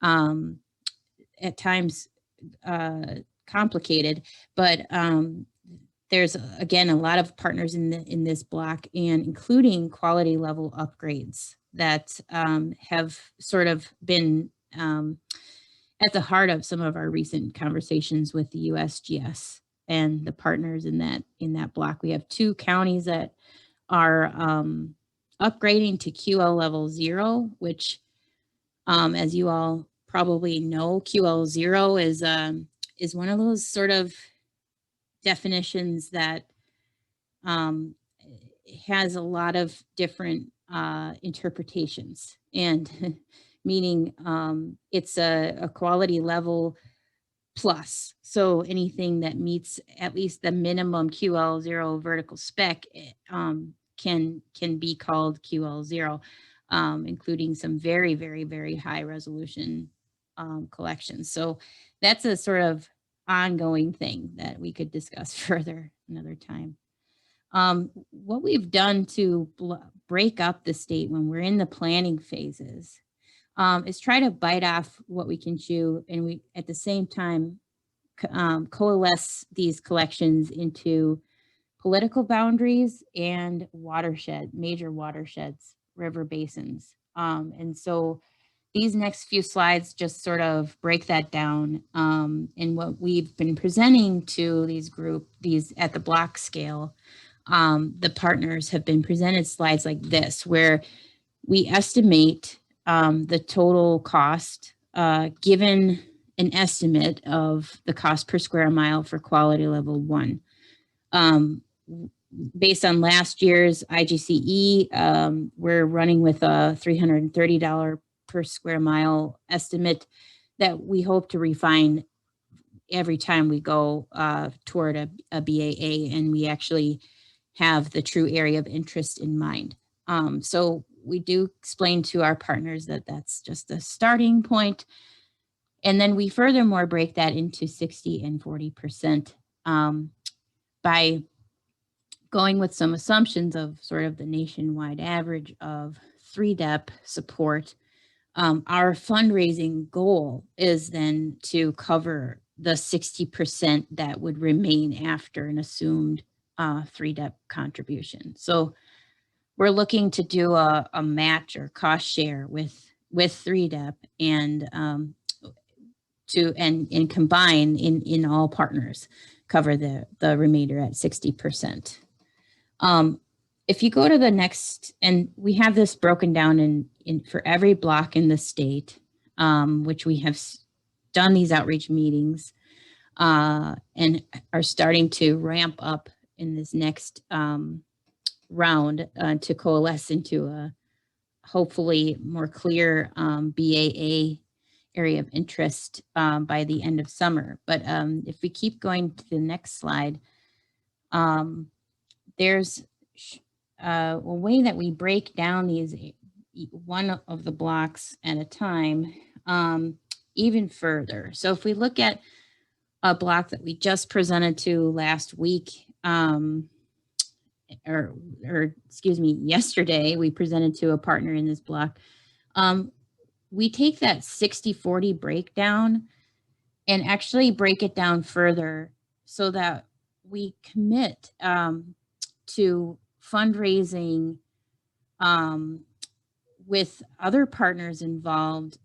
at times complicated, but there's again a lot of partners in this block, and including quality level upgrades that have sort of been at the heart of some of our recent conversations with the USGS and the partners in that block. We have 2 counties that are upgrading to QL level 0, which, as you all probably know, QL 0 is one of those sort of definitions that has a lot of different interpretations, and meaning it's a quality level plus. So anything that meets at least the minimum QL 0 vertical spec can be called QL 0, including some very, very, very high resolution collections. So that's a sort of ongoing thing that we could discuss further another time. What we've done to break up the state when we're in the planning phases is try to bite off what we can chew, and we at the same time coalesce these collections into political boundaries and major watersheds, river basins. And so these next few slides just sort of break that down. And what we've been presenting to these at the block scale, the partners have been presented slides like this, where we estimate the total cost, given an estimate of the cost per square mile for quality level 1. Based on last year's IGCE, we're running with a $330 per square mile estimate that we hope to refine every time we go toward a BAA, and we actually have the true area of interest in mind. So we do explain to our partners that that's just a starting point. And then we furthermore break that into 60 and 40% by going with some assumptions of sort of the nationwide average of 3DEP support. Our fundraising goal is then to cover the 60% that would remain after an assumed 3DEP contribution. So we're looking to do a match or cost share with 3DEP and combine in all partners, cover the remainder at 60%. If you go to the next, and we have this broken down in for every block in the state, which we have done these outreach meetings and are starting to ramp up in this next round to coalesce into a hopefully more clear BAA area of interest by the end of summer. But if we keep going to the next slide, there's a way that we break down these one of the blocks at a time even further. So if we look at a block that we just presented to last week, or excuse me, yesterday, we presented to a partner in this block. We take that 60-40 breakdown and actually break it down further so that we commit to fundraising with other partners involved,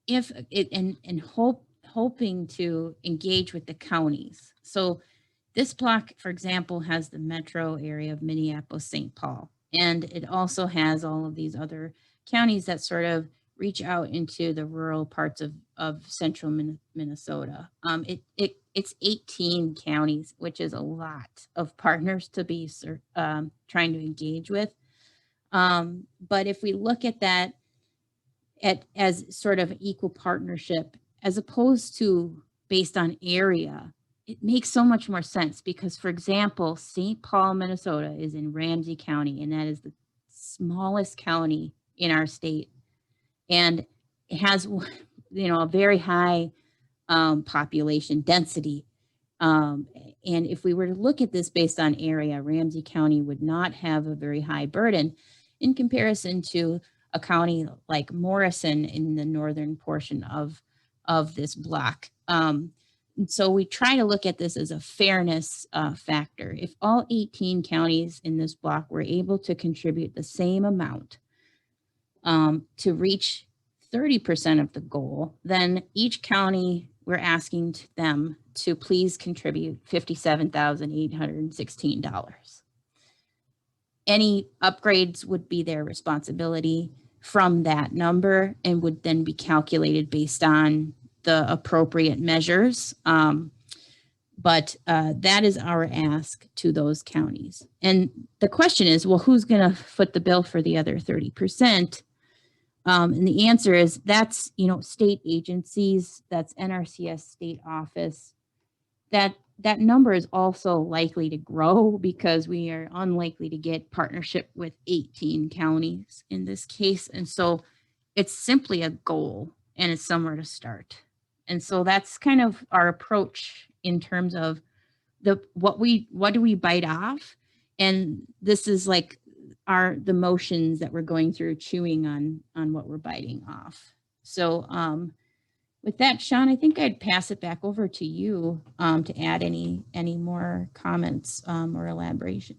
if it and hoping to engage with the counties. So this block, for example, has the metro area of Minneapolis, St. Paul, and it also has all of these other counties that sort of reach out into the rural parts of central Minnesota. It's 18 counties, which is a lot of partners to be trying to engage with. But if we look at that as sort of equal partnership, as opposed to based on area, it makes so much more sense because, for example, St. Paul, Minnesota is in Ramsey County, and that is the smallest county in our state. And it has, a very high population density. And if we were to look at this based on area, Ramsey County would not have a very high burden in comparison to a county like Morrison in the northern portion of this block. And so we try to look at this as a fairness factor. If all 18 counties in this block were able to contribute the same amount to reach 30% of the goal, then each county, we're asking them to please contribute $57,816. Any upgrades would be their responsibility from that number and would then be calculated based on the appropriate measures. But that is our ask to those counties. And the question is, well, who's going to foot the bill for the other 30%? And the answer is that's, state agencies, that's NRCS state office. That number is also likely to grow because we are unlikely to get partnership with 18 counties in this case. And so it's simply a goal and it's somewhere to start. And so that's kind of our approach in terms of what do we bite off? And this is like the motions that we're going through, chewing on what we're biting off. So with that, Sean, I think I'd pass it back over to you to add any more comments or elaboration.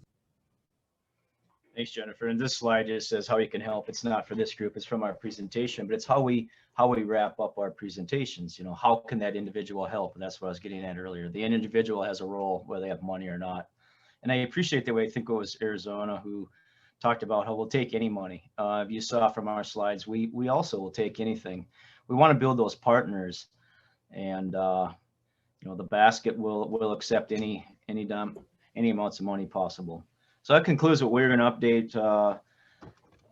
Thanks, Jennifer. And this slide just says how you can help. It's not for this group, it's from our presentation, but it's how we wrap up our presentations. How can that individual help? And that's what I was getting at earlier. The individual has a role, whether they have money or not. And I appreciate the way, I think it was Arizona who talked about how we'll take any money. If you saw from our slides, we also will take anything. We want to build those partners, and the basket will accept any amounts of money possible. So that concludes what we're going to update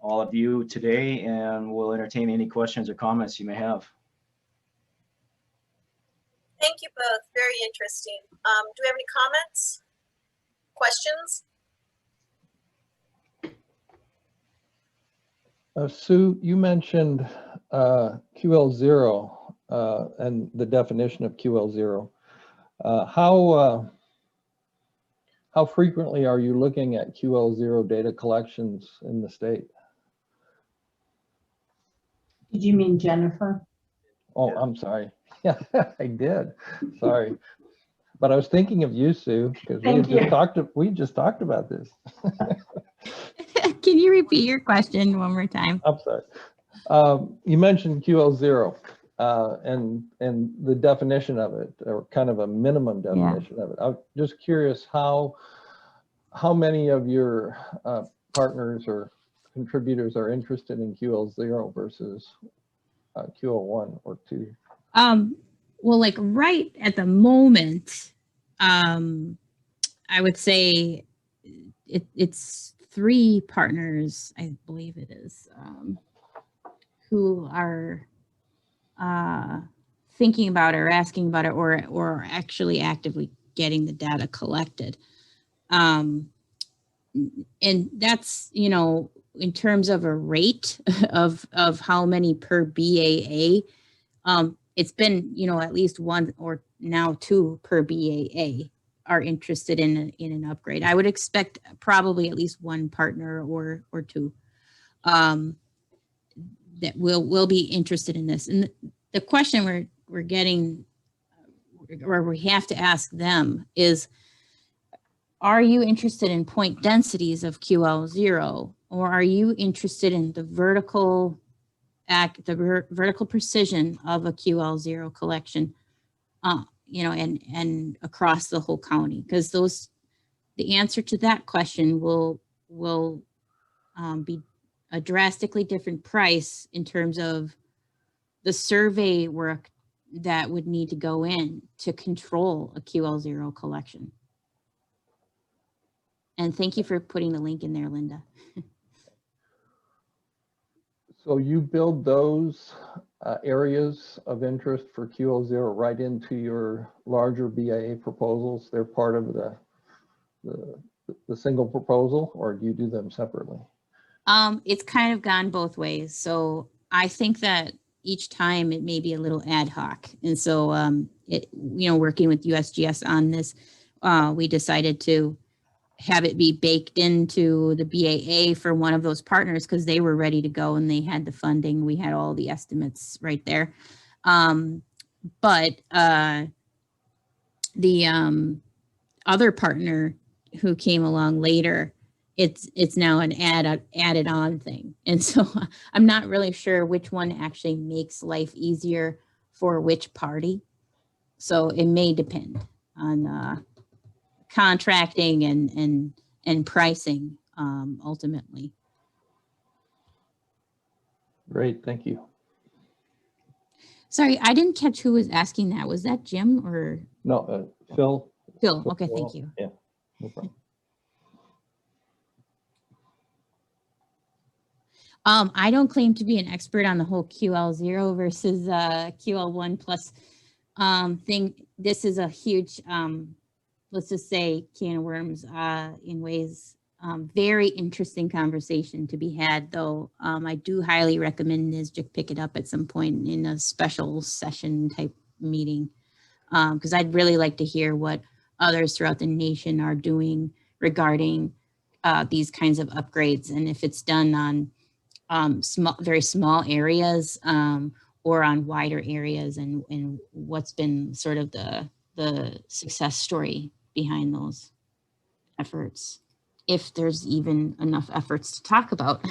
all of you today, and we'll entertain any questions or comments you may have. Thank you both. Very interesting. Do we have any comments? Questions? Sue, you mentioned QL0 and the definition of QL0. How frequently are you looking at QL0 data collections in the state? Did you mean Jennifer? Oh, Yeah. I'm sorry. Yeah, I did. Sorry. But I was thinking of you, Sue, because we just talked about this. Can you repeat your question one more time? I'm sorry. You mentioned QL0 and the definition of it, or kind of a minimum definition of it. I'm just curious how many of your partners or contributors are interested in QL0 versus QL1 or 2? Well, like right at the moment, I would say it's 3 partners, I believe it is, who are thinking about it or asking about it or actually actively getting the data collected. And that's, in terms of a rate of how many per BAA, it's been, at least 1 or now 2 per BAA are interested in an upgrade. I would expect probably at least 1 partner or 2 that will be interested in this. And the question we're getting, or we have to ask them, is, are you interested in point densities of QL0, or are you interested in the vertical vertical precision of a QL0 collection you know, and across the whole county, because the answer to that question will be a drastically different price in terms of the survey work that would need to go in to control a QL0 collection. And thank you for putting the link in there, Linda. So you build those areas of interest for QL0 right into your larger BIA proposals? They're part of the single proposal, or do you do them separately? It's kind of gone both ways. So I think that each time it may be a little ad hoc. And so, you know, working with USGS on this, we decided to have it be baked into the BAA for one of those partners because they were ready to go and they had the funding. We had all the estimates right there. But the other partner who came along later, it's now an added on thing. And so I'm not really sure which one actually makes life easier for which party. So it may depend on contracting and pricing ultimately. Great, thank you. Sorry, I didn't catch who was asking that. Was that Jim or? No, Phil. Phil, okay, thank you. Yeah, no problem. I don't claim to be an expert on the whole QL0 versus QL1 plus thing. This is a huge, let's just say, can of worms in ways. Very interesting conversation to be had, though. I do highly recommend NSGIC pick it up at some point in a special session type meeting, because I'd really like to hear what others throughout the nation are doing regarding these kinds of upgrades, and if it's done on very small areas or on wider areas, and what's been sort of the success story behind those efforts, if there's even enough efforts to talk about.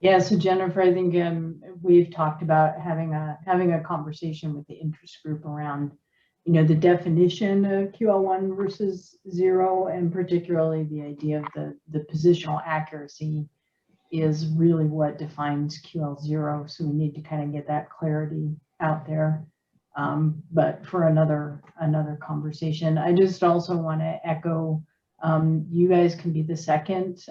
Yeah, so Jennifer, I think we've talked about having a conversation with the interest group around, you know, the definition of QL1 versus 0, and particularly the idea of the positional accuracy is really what defines QL0. So we need to kind of get that clarity out there. But for another conversation, I just also want to echo, you guys can be the second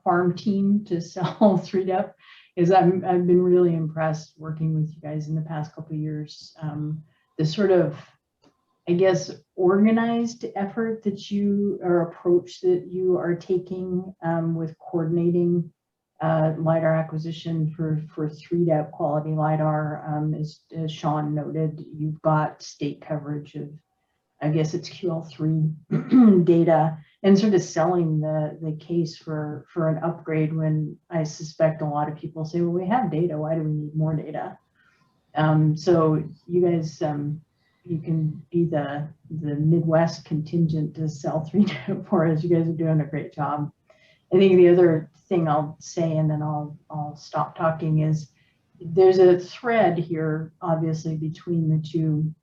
farm team to sell 3DEP, is I've been really impressed working with you guys in the past couple of years. The sort of, I guess, organized effort that you, or approach that you are taking with coordinating LiDAR acquisition for 3DEP quality LiDAR, as Sean noted, you've got state coverage of, I guess it's QL3 data, and sort of selling the case for an upgrade when I suspect a lot of people say, well, we have data, why do we need more data? So you guys, you can be the Midwest contingent to sell 3DEP for us. You guys are doing a great job. I think the other thing I'll say, and then I'll stop talking, is there's a thread here, obviously, between the two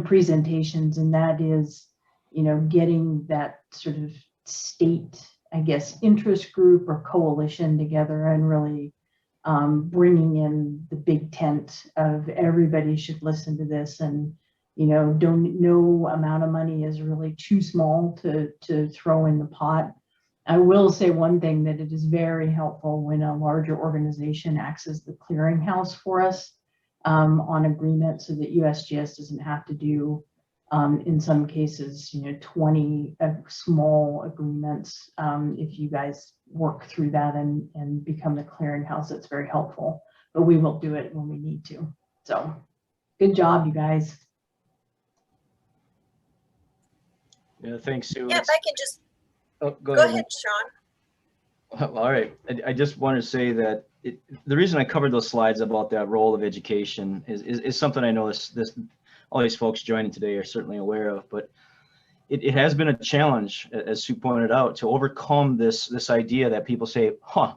presentations, and that is, you know, getting that sort of state, I guess, interest group or coalition together and really bringing in the big tent of everybody should listen to this, and, you know, no amount of money is really too small to throw in the pot. I will say one thing, that it is very helpful when a larger organization acts as the clearinghouse for us on agreement, so that USGS doesn't have to do, in some cases, you know, 20 small agreements. If you guys work through that and become the clearinghouse, that's very helpful, but we will do it when we need to. So good job, you guys. Yeah, thanks, Sue. Yeah, if I can just, Oh, go ahead, Sean. All right. I just want to say that the reason I covered those slides about that role of education is something I know all these folks joining today are certainly aware of, but it has been a challenge, as Sue pointed out, to overcome this idea that people say,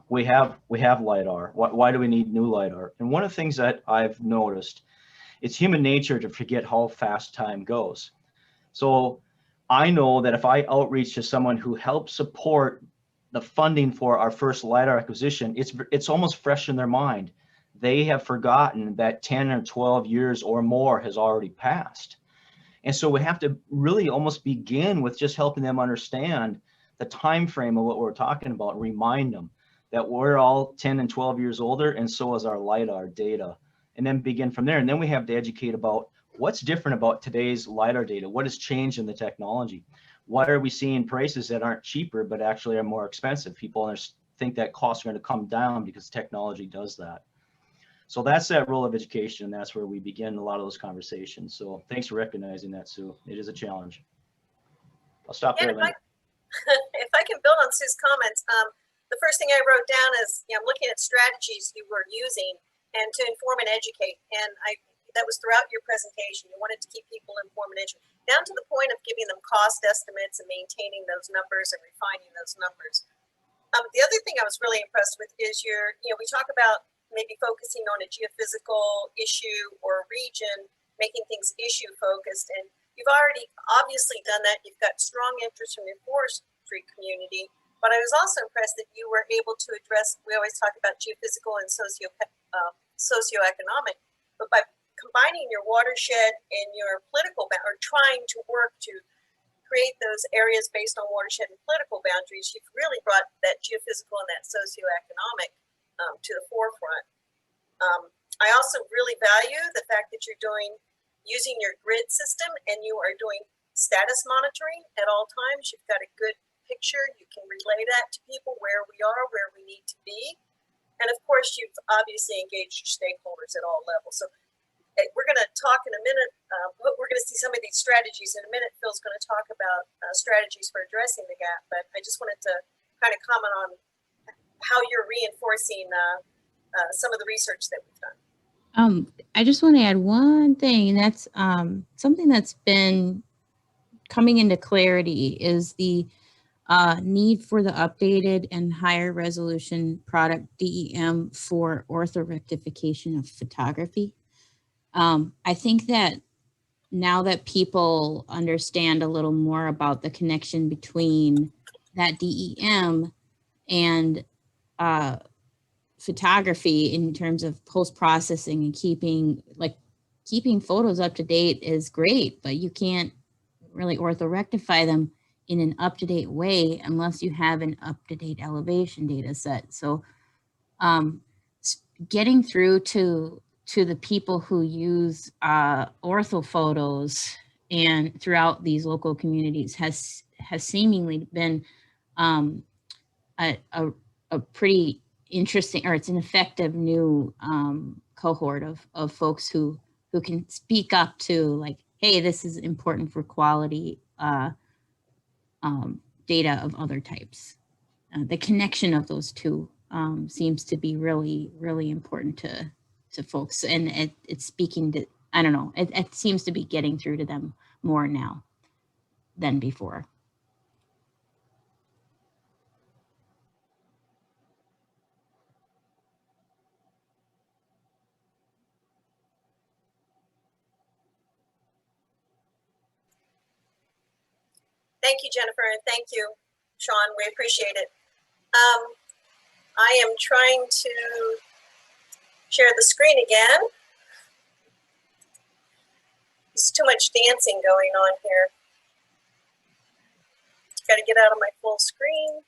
we have LiDAR. Why do we need new LiDAR? And one of the things that I've noticed it's human nature to forget how fast time goes. So I know that if I outreach to someone who helped support the funding for our first LiDAR acquisition, it's almost fresh in their mind. They have forgotten that 10 or 12 years or more has already passed. And so we have to really almost begin with just helping them understand the time frame of what we're talking about, remind them that we're all 10 and 12 years older, and so is our LiDAR data, and then begin from there. And then we have to educate about what's different about today's LiDAR data, what has changed in the technology. Why are we seeing prices that aren't cheaper, but actually are more expensive? People think that costs are going to come down because technology does that. So that's that role of education, and that's where we begin a lot of those conversations. So thanks for recognizing that, Sue. It is a challenge. I'll stop there, Linda. If I can build on Sue's comments, the first thing I wrote down is, I'm looking at strategies you were using and to inform and educate. And that was throughout your presentation. You wanted to keep people informed and educated, down to the point of giving them cost estimates and maintaining those numbers and refining those numbers. The other thing I was really impressed with is we talk about maybe focusing on a geophysical issue or region, making things issue focused. And you've already obviously done that. You've got strong interest from your forestry community. But I was also impressed that you were able to address, we always talk about geophysical and socioeconomic, but by combining your watershed and your political, or trying to work to create those areas based on watershed and political boundaries, you've really brought that geophysical and that socioeconomic to the forefront. I also really value the fact that you're using your grid system and you are doing status monitoring at all times. You've got a good picture. You can relay that to people where we are, where we need to be. And of course, you've obviously engaged your stakeholders at all levels. So we're going to talk in a minute. We're going to see some of these strategies in a minute. Phil's going to talk about strategies for addressing the gap. But I just wanted to kind of comment on how you're reinforcing some of the research that we've done. I just want to add one thing, and that's something that's been coming into clarity is the need for the updated and higher resolution product DEM for orthorectification of photography. I think that now that people understand a little more about the connection between that DEM and photography in terms of post-processing and keeping photos up to date is great, but you can't really orthorectify them in an up-to-date way unless you have an up-to-date elevation data set. So getting through to the people who use ortho photos and throughout these local communities has seemingly been a pretty interesting, or it's an effective new cohort of folks who can speak up to, like, hey, this is important for quality data of other types. The connection of those two seems to be really, really important to folks, and it's speaking to, I don't know, it seems to be getting through to them more now than before. Thank you, Jennifer, and thank you, Sean. We appreciate it. I am trying to share the screen again. There's too much dancing going on here. Got to get out of my full screen.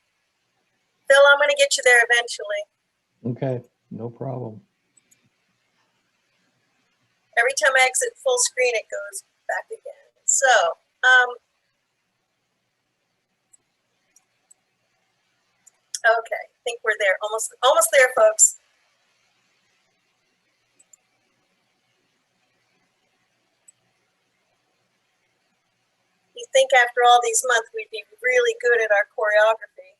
Phil, I'm going to get you there eventually. Okay, no problem. Every time I exit full screen, it goes back again. So, okay, I think we're there. Almost there, folks. You think after all these months we'd be really good at our choreography.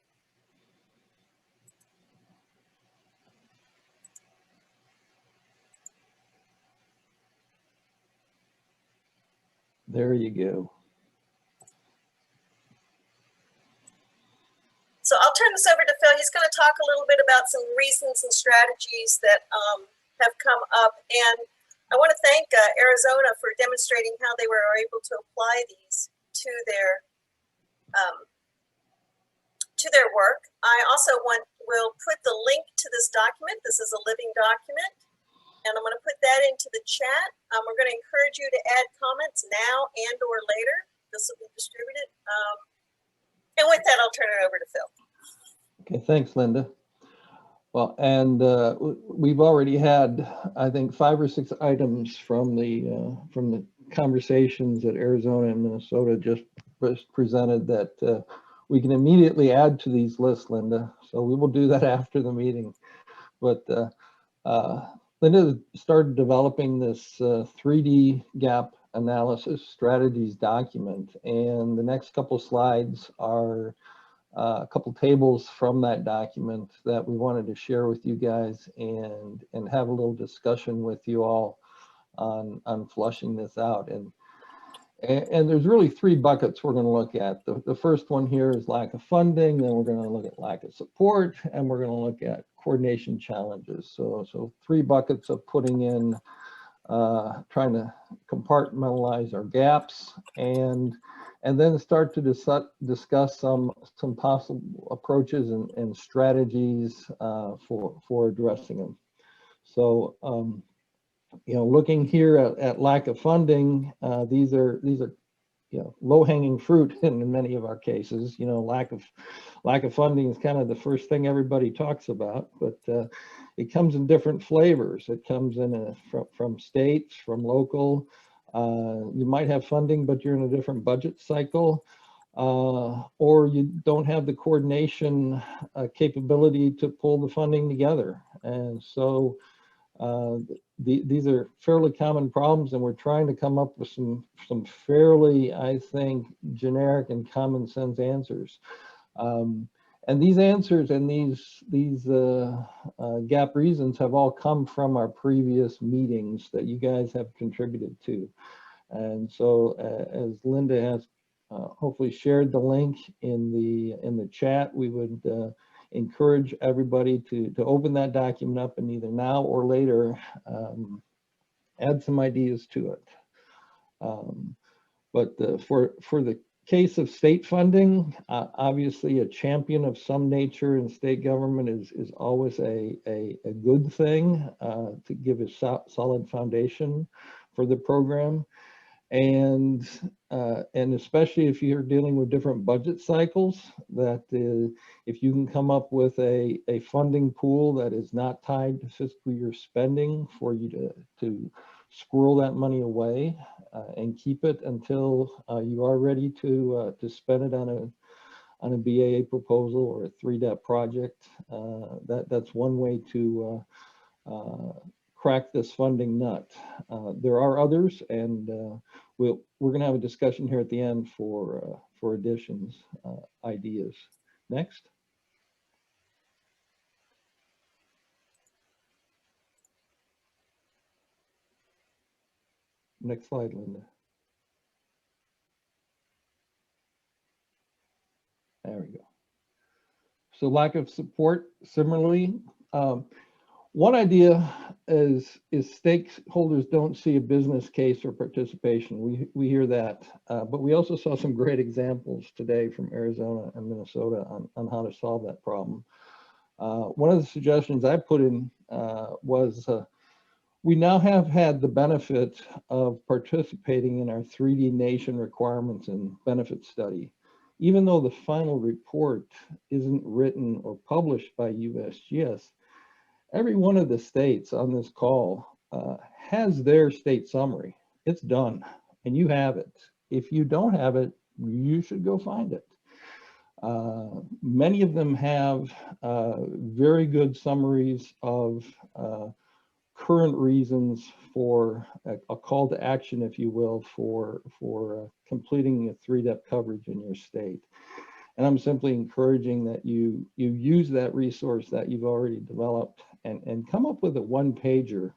There you go. So I'll turn this over to Phil. He's going to talk a little bit about some reasons and strategies that have come up. And I want to thank Arizona for demonstrating how they were able to apply these to their work. I also will put the link to this document. This is a living document, and I'm going to put that into the chat. We're going to encourage you to add comments now and or later. This will be distributed. And with that, I'll turn it over to Phil. Okay, thanks, Linda. Well, and we've already had, I think, 5 or 6 items from the conversations that Arizona and Minnesota just presented that we can immediately add to these lists, Linda. So we will do that after the meeting. But Linda started developing this 3D gap analysis strategies document, and the next couple slides are a couple tables from that document that we wanted to share with you guys and have a little discussion with you all on flushing this out. And there's really 3 buckets we're going to look at. The first one here is lack of funding, then we're going to look at lack of support, and we're going to look at coordination challenges. So 3 buckets of putting in, trying to compartmentalize our gaps and then start to discuss some possible approaches and strategies for addressing them. So, you know, looking here at lack of funding, these are you know, low-hanging fruit in many of our cases. You know, lack of funding is kind of the first thing everybody talks about, but it comes in different flavors. It comes in from states, from local. You might have funding, but you're in a different budget cycle, or you don't have the coordination capability to pull the funding together. And so these are fairly common problems, and we're trying to come up with some fairly, I think, generic and common sense answers. And these answers and these gap reasons have all come from our previous meetings that you guys have contributed to. And so as Linda has hopefully shared the link in the chat, we would encourage everybody to open that document up and either now or later add some ideas to it. But for the case of state funding, obviously a champion of some nature in state government is always a good thing to give a solid foundation for the program. And especially if you're dealing with different budget cycles, that if you can come up with a funding pool that is not tied to fiscal year spending for you to squirrel that money away and keep it until you are ready to spend it on a BAA proposal or a 3DEP project, that's one way to crack this funding nut. There are others, and we're going to have a discussion here at the end for additions, ideas. Next. Next slide, Linda. There we go. So lack of support, similarly. One idea is stakeholders don't see a business case for participation. We hear that, but we also saw some great examples today from Arizona and Minnesota on how to solve that problem. One of the suggestions I put in was we now have had the benefit of participating in our 3D nation requirements and benefit study. Even though the final report isn't written or published by USGS, every one of the states on this call has their state summary. It's done, and you have it. If you don't have it, you should go find it. Many of them have very good summaries of current reasons for a call to action, if you will, for completing a 3DEP coverage in your state. And I'm simply encouraging that you use that resource that you've already developed and come up with a one-pager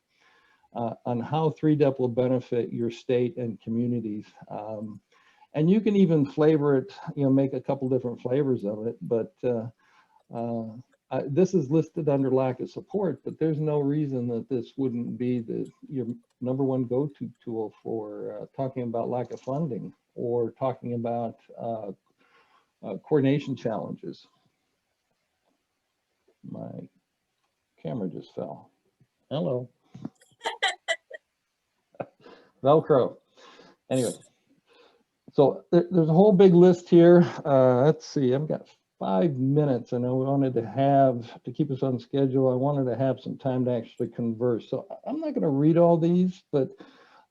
on how 3DEP will benefit your state and communities. And you can even flavor it, make a couple different flavors of it. But this is listed under lack of support, but there's no reason that this wouldn't be your number one go-to tool for talking about lack of funding or talking about coordination challenges. My camera just fell. Hello. Velcro. Anyway, so there's a whole big list here. Let's see, I've got 5 minutes, and I wanted to keep us on schedule. I wanted to have some time to actually converse. So I'm not going to read all these, but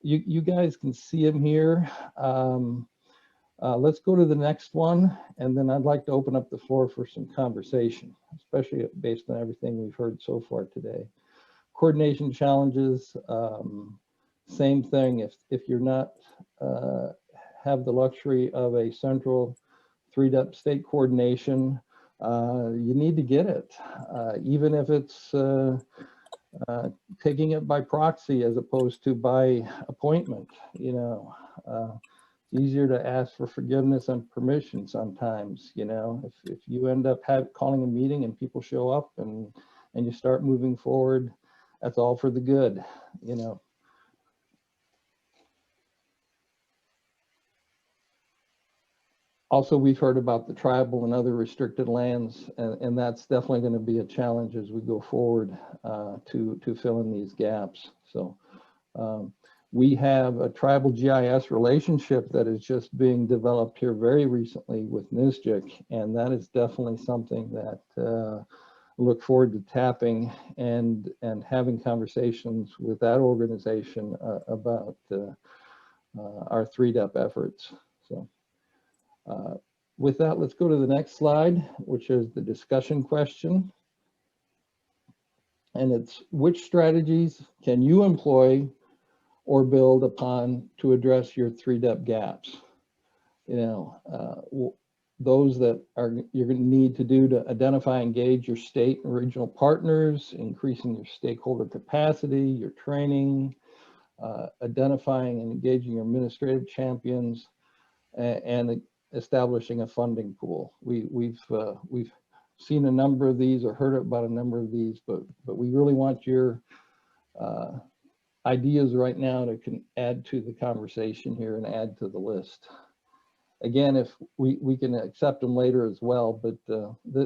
you guys can see them here. Let's go to the next one, and then I'd like to open up the floor for some conversation, especially based on everything we've heard so far today. Coordination challenges, same thing. If you're not have the luxury of a central 3-up state coordination, you need to get it, even if it's taking it by proxy as opposed to by appointment. You know, easier to ask for forgiveness and permission sometimes. You know, if you end up calling a meeting and people show up and you start moving forward, that's all for the good. You know. Also, we've heard about the tribal and other restricted lands, and that's definitely going to be a challenge as we go forward to fill in these gaps. So we have a tribal GIS relationship that is just being developed here very recently with NSGIC, and that is definitely something that look forward to tapping and having conversations with that organization about our 3-up efforts. So. With that, let's go to the next slide, which is the discussion question. And it's, which strategies can you employ or build upon to address your 3-up gaps? You know, those that you're going to need to do to identify, engage your state and regional partners, increasing your stakeholder capacity, your training, identifying and engaging your administrative champions, and establishing a funding pool. We've seen a number of these or heard about a number of these, but we really want your ideas right now to add to the conversation here and add to the list. Again, if we can accept them later as well, but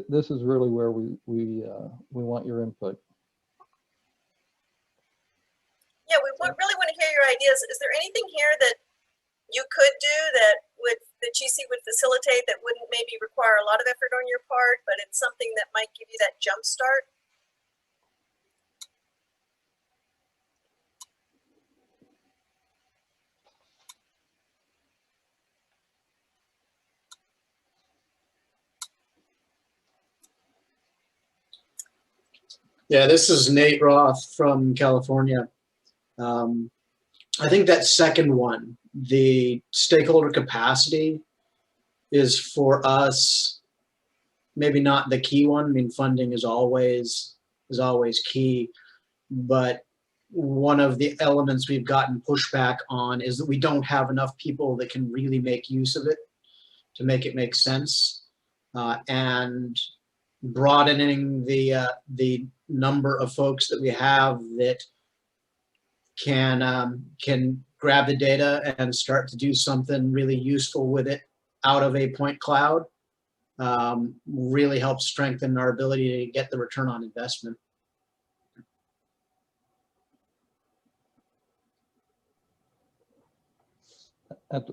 this is really where we want your input. Yeah, we really want to hear your ideas. Is there anything here that you could do that GC would facilitate that wouldn't maybe require a lot of effort on your part, but it's something that might give you that jump start? Yeah, this is Nate Roth from California. I think that second one, the stakeholder capacity, is for us maybe not the key one. I mean, funding is always key, but one of the elements we've gotten pushback on is that we don't have enough people that can really make use of it to make it make sense, and broadening the number of folks that we have that can grab the data and start to do something really useful with it out of a point cloud really helps strengthen our ability to get the return on investment.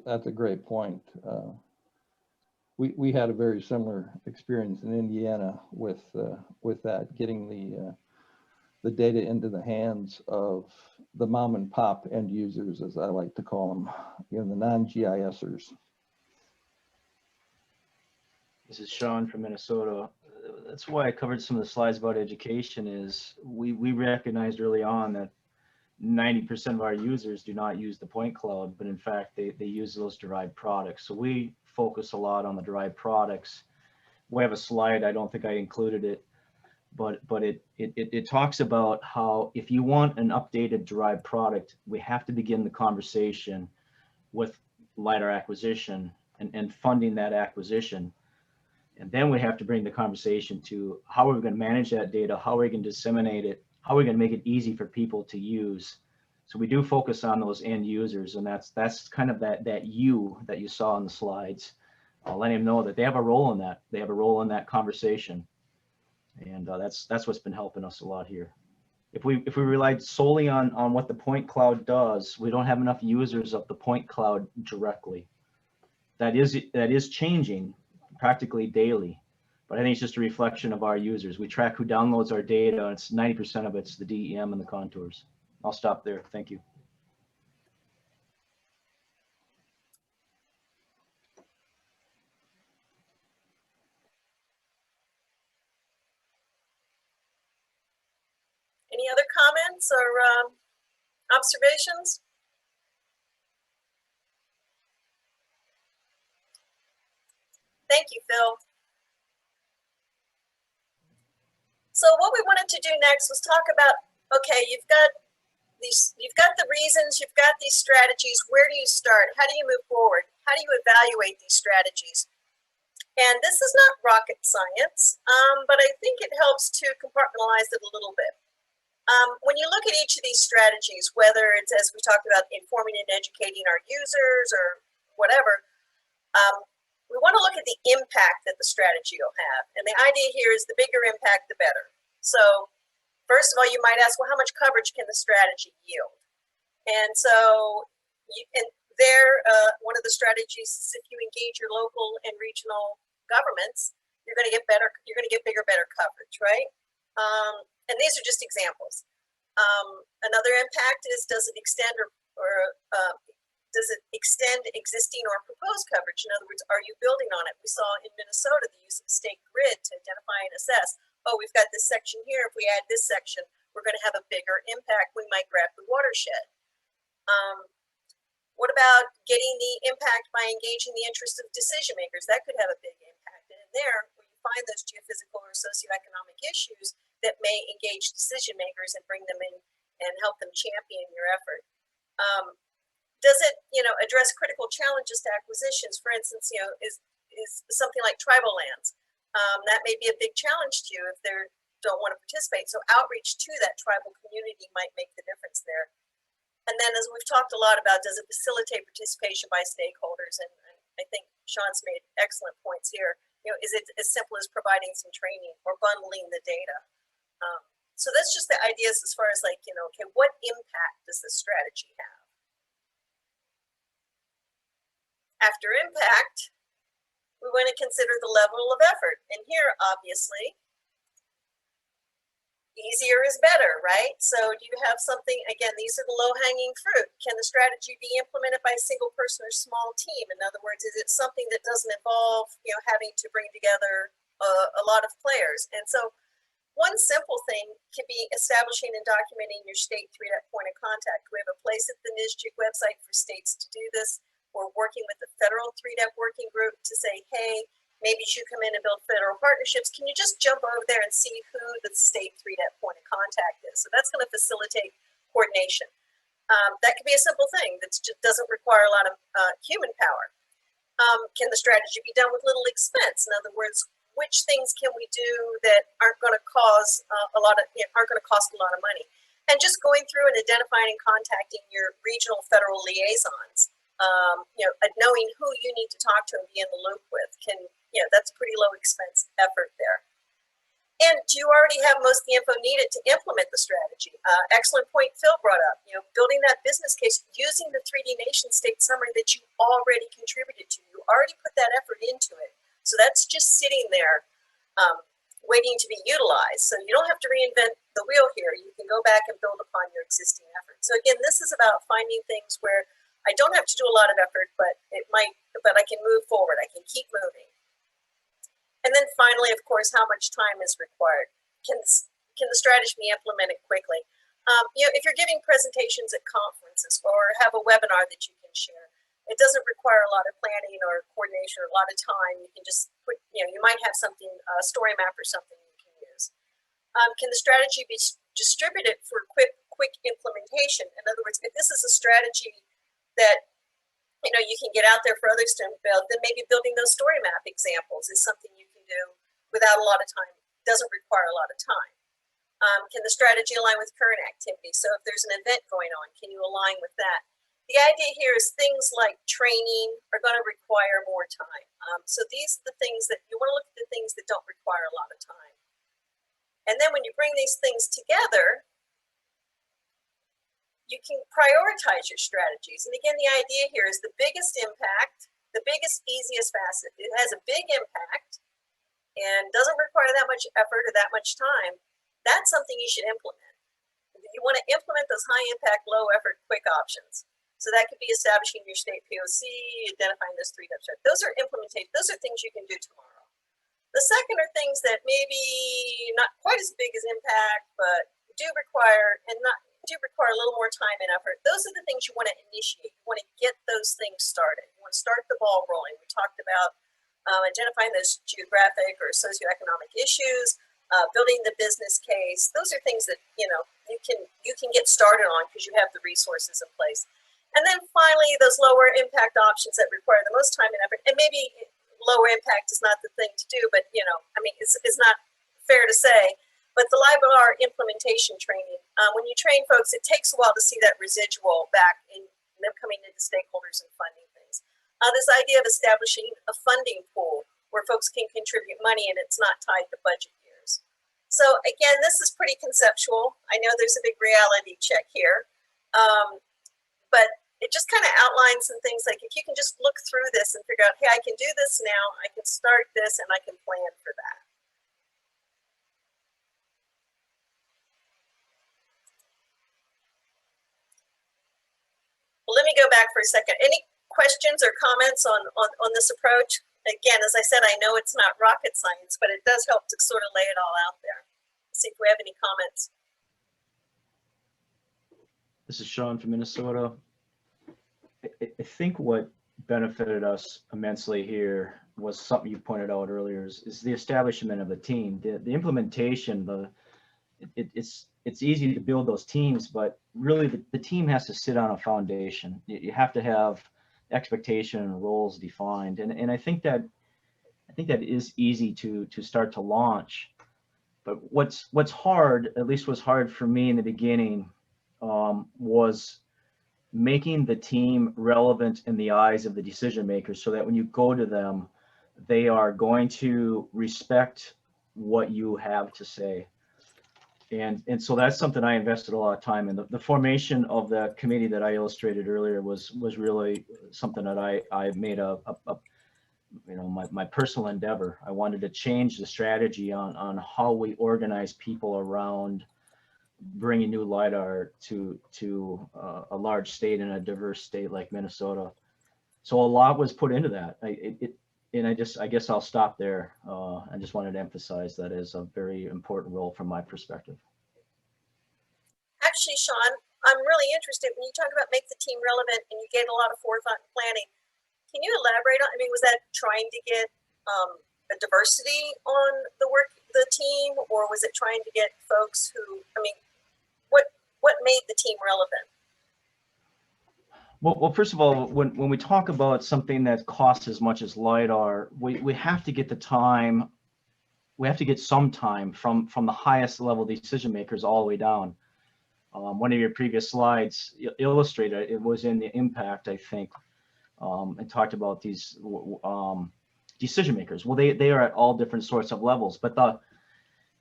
That's a great point. We had a very similar experience in Indiana with that, getting the data into the hands of the mom and pop end users, as I like to call them, you know, the non-GISers. This is Sean from Minnesota. That's why I covered some of the slides about education. Is we recognized early on that 90% of our users do not use the point cloud, but in fact they use those derived products. So we focus a lot on the derived products. We have a slide, I don't think I included it, but it talks about how if you want an updated derived product, we have to begin the conversation with LiDAR acquisition and funding that acquisition. And then we have to bring the conversation to how are we going to manage that data? How are we going to disseminate it? How are we going to make it easy for people to use? So we do focus on those end users, and that's kind of that you that you saw on the slides. Letting them know that they have a role in that. They have a role in that conversation, and that's what's been helping us a lot here. If we relied solely on what the point cloud does, we don't have enough users of the point cloud directly. That is changing practically daily, but I think it's just a reflection of our users. We track who downloads our data, and it's 90% of it's the DEM and the contours. I'll stop there. Thank you. Any other comments or observations? Thank you, Phil. So what we wanted to do next was talk about, okay, you've got the reasons, you've got these strategies. Where do you start? How do you move forward? How do you evaluate these strategies? And this is not rocket science, but I think it helps to compartmentalize it a little bit. When you look at each of these strategies, whether it's, as we talked about, informing and educating our users or whatever, we want to look at the impact that the strategy will have. And the idea here is the bigger impact, the better. So first of all, you might ask, well, how much coverage can the strategy yield? And so one of the strategies is if you engage your local and regional governments, you're going to get bigger, better coverage, right? And these are just examples. Another impact is, does it extend does it extend existing or proposed coverage? In other words, are you building on it? We saw in Minnesota the use of the state grid to identify and assess, oh, we've got this section here. If we add this section, we're going to have a bigger impact. We might grab the watershed. What about getting the impact by engaging the interests of decision makers? That could have a big impact. And in there, when you find those geophysical or socioeconomic issues that may engage decision makers and bring them in and help them champion your effort. Does it, address critical challenges to acquisitions? For instance, is something like tribal lands. That may be a big challenge to you if they don't want to participate. So outreach to that tribal community might make the difference there. And then, as we've talked a lot about, does it facilitate participation by stakeholders? And I think Sean's made excellent points here. Is it as simple as providing some training or bundling the data? So that's just the ideas as far as okay, what impact does this strategy have? After impact, we want to consider the level of effort. And here, obviously, easier is better, right? So do you have something, again, these are the low-hanging fruit. Can the strategy be implemented by a single person or small team? In other words, is it something that doesn't involve, having to bring together a lot of players? And so one simple thing can be establishing and documenting your state 3-net point of contact. We have a place at the NSGIC website for states to do this. We're working with the federal 3-net working group to say, hey, maybe you should come in and build federal partnerships. Can you just jump over there and see who the state 3-net point of contact is? So that's going to facilitate coordination. That could be a simple thing that just doesn't require a lot of human power. Can the strategy be done with little expense? In other words, which things can we do that aren't going to cause aren't going to cost a lot of money? And just going through and identifying and contacting your regional federal liaisons. Knowing who you need to talk to and be in the loop with that's pretty low expense effort there. And do you already have most of the info needed to implement the strategy? Excellent point Phil brought up, building that business case using the 3D nation state summary that you already contributed to. You already put that effort into it. So that's just sitting there waiting to be utilized. So you don't have to reinvent the wheel here. You can go back and build upon your existing effort. So again, this is about finding things where I don't have to do a lot of effort, but I can move forward. I can keep moving. And then finally, of course, how much time is required? Can the strategy be implemented quickly? If you're giving presentations at conferences or have a webinar that you can share, it doesn't require a lot of planning or coordination or a lot of time. You can just put, you might have something, a story map or something you can use. Can the strategy be distributed for quick implementation? In other words, if this is a strategy that you can get out there for others to build, then maybe building those story map examples is something you can do without a lot of time, doesn't require a lot of time. Can the strategy align with current activity? So if there's an event going on, can you align with that? The idea here is things like training are going to require more time. So these are the things that you want to look at, the things that don't require a lot of time. And then when you bring these things together, you can prioritize your strategies. And again, the idea here is the biggest impact, the biggest, easiest, fastest. It has a big impact and doesn't require that much effort or that much time. That's something you should implement. You want to implement those high impact, low effort, quick options. So that could be establishing your state POC, identifying those 3 steps. Those are implementation. Those are things you can do tomorrow. The second are things that maybe not quite as big as impact, but do require a little more time and effort. Those are the things you want to initiate. You want to get those things started. You want to start the ball rolling. We talked about identifying those geographic or socioeconomic issues, building the business case. Those are things that you can get started on because you have the resources in place. And then finally, those lower impact options that require the most time and effort. And maybe lower impact is not the thing to do, but it's not fair to say. But the LIBOR implementation training, when you train folks, it takes a while to see that residual back in them coming into stakeholders and funding things. This idea of establishing a funding pool where folks can contribute money and it's not tied to budget years. So again, this is pretty conceptual. I know there's a big reality check here, but it just kind of outlines some things like if you can just look through this and figure out, hey, I can do this now, I can start this, and I can plan for that. Well, let me go back for a second. Any questions or comments on this approach? Again, as I said, I know it's not rocket science, but it does help to sort of lay it all out there. Let's see if we have any comments. This is Sean from Minnesota. I think what benefited us immensely here was something you pointed out earlier is the establishment of the team. The implementation, it's easy to build those teams, but really the team has to sit on a foundation. You have to have expectation and roles defined. And I think that is easy to start to launch. But what's hard, at least was hard for me in the beginning, was making the team relevant in the eyes of the decision makers so that when you go to them, they are going to respect what you have to say. And so that's something I invested a lot of time in. The formation of the committee that I illustrated earlier was really something that I made my personal endeavor. I wanted to change the strategy on how we organize people around bringing new LiDAR to a large state and a diverse state like Minnesota. So a lot was put into that. I guess I'll stop there. I just wanted to emphasize that as a very important role from my perspective. Actually, Sean, I'm really interested when you talk about make the team relevant and you get a lot of forethought and planning. Can you elaborate on? Was that trying to get a diversity on the team, or was it trying to get folks who? What made the team relevant? Well, first of all, when we talk about something that costs as much as LiDAR, we have to get the time. We have to get some time from the highest level decision makers all the way down. One of your previous slides illustrated it was in the impact, I think, and talked about these decision makers. Well, they are at all different sorts of levels, but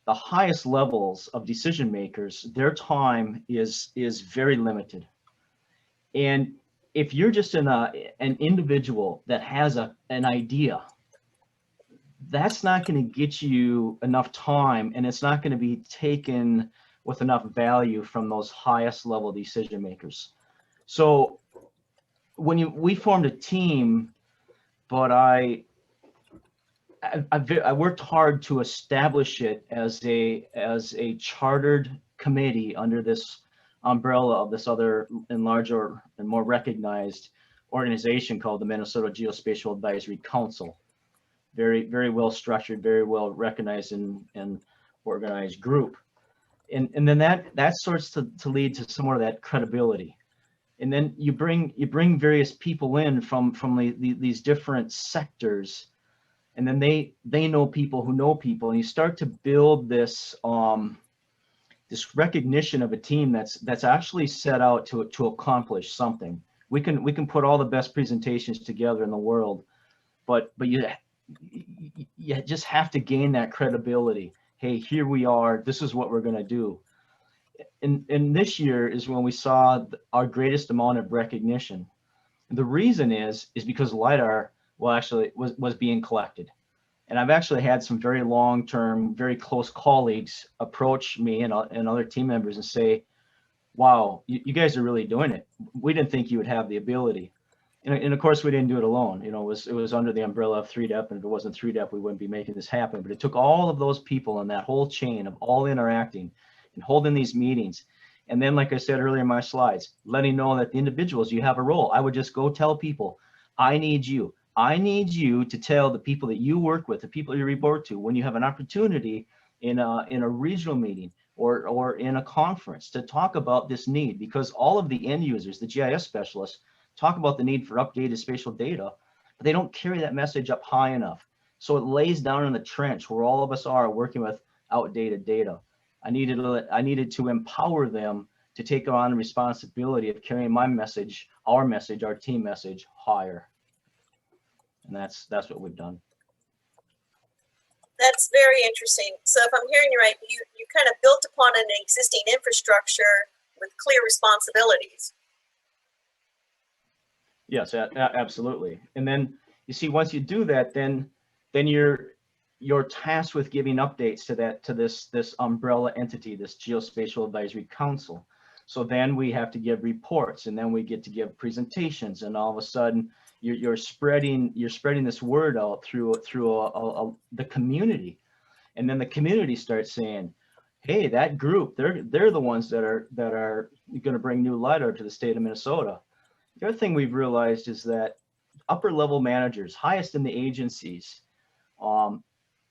the highest levels of decision makers, their time is very limited. And if you're just an individual that has an idea, that's not going to get you enough time, and it's not going to be taken with enough value from those highest level decision makers. So when we formed a team, but I worked hard to establish it as a chartered committee under this umbrella of this other and larger and more recognized organization called the Minnesota Geospatial Advisory Council. Very, very well structured, very well recognized and organized group. And then that starts to lead to some more of that credibility. And then you bring various people in from these different sectors and then they know people who know people, and you start to build this this recognition of a team that's actually set out to accomplish something. We can put all the best presentations together in the world, but you just have to gain that credibility. Hey, here we are. This is what we're going to do. And this year is when we saw our greatest amount of recognition. The reason is because LiDAR, well, actually was being collected. And I've actually had some very long-term, very close colleagues approach me and other team members and say, wow, you guys are really doing it. We didn't think you would have the ability. And of course, we didn't do it alone. You know, it was under the umbrella of 3DEP, and if it wasn't 3DEP, we wouldn't be making this happen. But it took all of those people in that whole chain of all interacting and holding these meetings. And then, like I said earlier in my slides, letting know that the individuals, you have a role. I would just go tell people, I need you. I need you to tell the people that you work with, the people you report to, when you have an opportunity in a regional meeting or in a conference to talk about this need, because all of the end users, the GIS specialists, talk about the need for updated spatial data, but they don't carry that message up high enough. So it lays down in the trench where all of us are working with outdated data. I needed to empower them to take on the responsibility of carrying my message, our team message higher. And that's what we've done. That's very interesting. So if I'm hearing you right, you kind of built upon an existing infrastructure with clear responsibilities. Yes, absolutely. And then you see, once you do that, then you're tasked with giving updates to this umbrella entity, this Geospatial Advisory Council. So then we have to give reports, and then we get to give presentations, and all of a sudden you're spreading this word out through the community, and then the community starts saying, hey, that group, they're the ones that are going to bring new LiDAR to the state of Minnesota. The other thing we've realized is that upper level managers, highest in the agencies,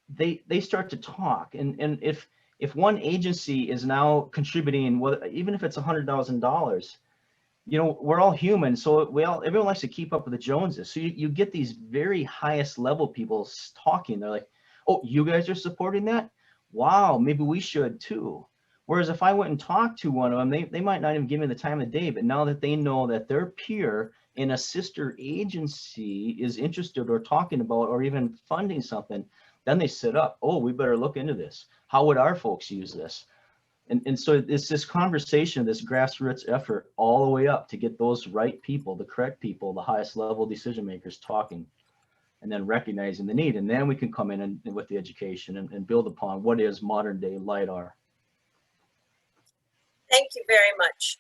they start to talk, and if one agency is now contributing, even if it's $100,000, you know, we're all human, so everyone likes to keep up with the Joneses. So you get these very highest level people talking. They're like, oh, you guys are supporting that? Wow, maybe we should too. Whereas if I went and talked to one of them, they might not even give me the time of day, but now that they know that their peer in a sister agency is interested or talking about or even funding something, then they sit up, oh, we better look into this. How would our folks use this? And so it's this conversation, this grassroots effort all the way up to get those right people, the correct people, the highest level decision makers talking, and then recognizing the need. And then we can come in and with the education and build upon what is modern day LiDAR. Thank you very much.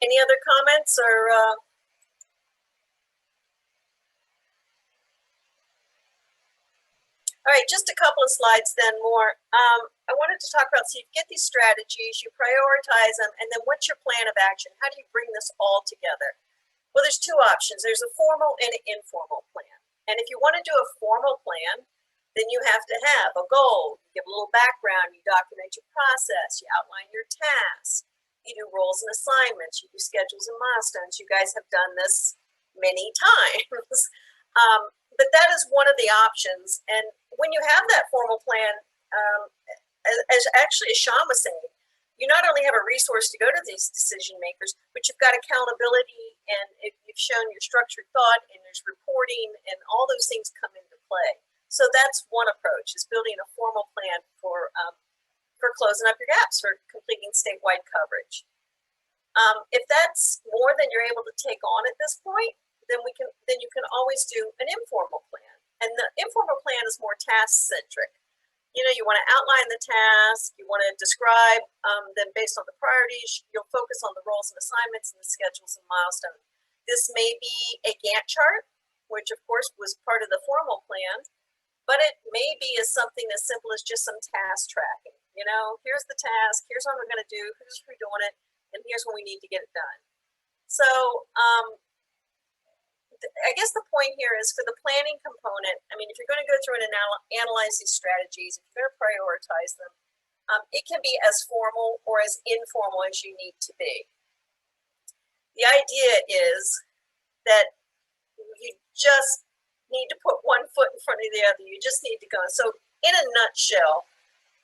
Any other comments or? All right, just a couple of slides then more. I wanted to talk about, so you get these strategies, you prioritize them, and then what's your plan of action? How do you bring this all together? Well, there's two options. There's a formal and an informal plan. And if you want to do a formal plan, then you have to have a goal, you give a little background, you document your process, you outline your tasks, you do roles and assignments, you do schedules and milestones. You guys have done this many times. But that is one of the options. And when you have that formal plan, as Sean was saying, you not only have a resource to go to these decision makers, but you've got accountability, and you've shown your structured thought, and there's reporting, and all those things come into play. So that's one approach, is building a formal plan for closing up your gaps, for completing statewide coverage. If that's more than you're able to take on at this point, then you can always do an informal plan. And the informal plan is more task centric. You know, you want to outline the task, you want to describe them based on the priorities, you'll focus on the roles and assignments and the schedules and milestones. This may be a Gantt chart, which of course was part of the formal plan, but it may be as something as simple as just some task tracking. You know, here's the task, here's what we're going to do, here's who's doing it, and here's when we need to get it done. So I guess the point here is, for the planning component, I mean, if you're going to go through and analyze these strategies, if you're going to prioritize them, it can be as formal or as informal as you need to be. The idea is that just need to put one foot in front of the other. You just need to go. So in a nutshell,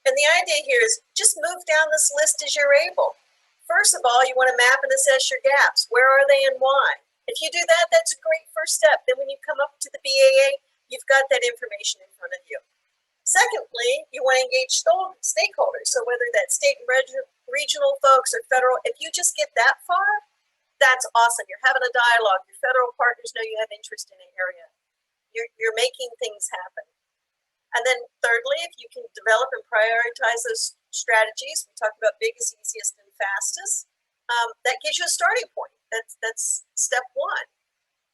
and the idea here is just move down this list as you're able. First of all, you want to map and assess your gaps. Where are they and why? If you do that, that's a great first step. Then when you come up to the BAA, you've got that information in front of you. Secondly, you want to engage stakeholders. So whether that's state and regional folks or federal, if you just get that far, that's awesome. You're having a dialogue. Your federal partners know you have interest in an area. You're making things happen. And then thirdly, if you can develop and prioritize those strategies, we talked about biggest, easiest, and fastest, that gives you a starting point. That's step one.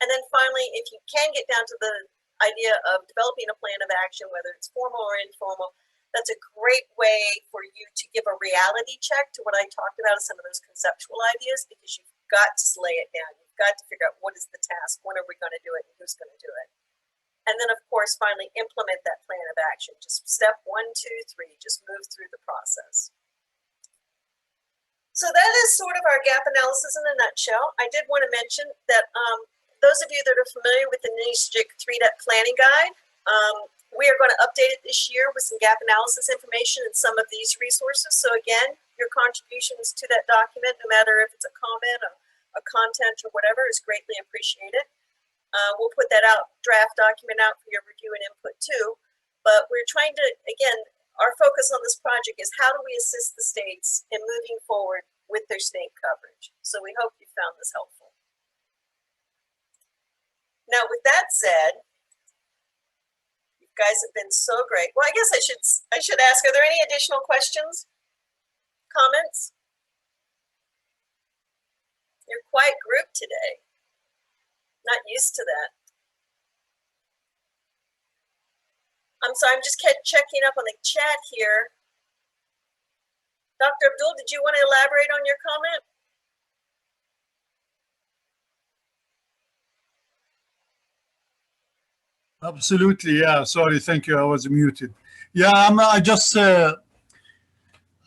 And then finally, if you can get down to the idea of developing a plan of action, whether it's formal or informal, that's a great way for you to give a reality check to what I talked about as some of those conceptual ideas, because you've got to lay it down. You've got to figure out what is the task, when are we going to do it, and who's going to do it. And then, of course, finally implement that plan of action. Just step 1, 2, 3, just move through the process. So that is sort of our gap analysis in a nutshell. I did want to mention that those of you that are familiar with the NSGIC 3-Step Planning Guide, we are going to update it this year with some gap analysis information and some of these resources. So again, your contributions to that document, no matter if it's a comment, a content, or whatever, is greatly appreciated. We'll put that draft document out for your review and input too. But we're trying to, again, our focus on this project is how do we assist the states in moving forward with their state coverage. So we hope you found this helpful. Now, with that said, you guys have been so great. Well, I guess I should ask, are there any additional questions, comments? You're quite grouped today. Not used to that. I'm sorry, I'm just checking up on the chat here. Dr. Abdul, did you want to elaborate on your comment? Absolutely, yeah. Sorry, thank you. I was muted. Yeah,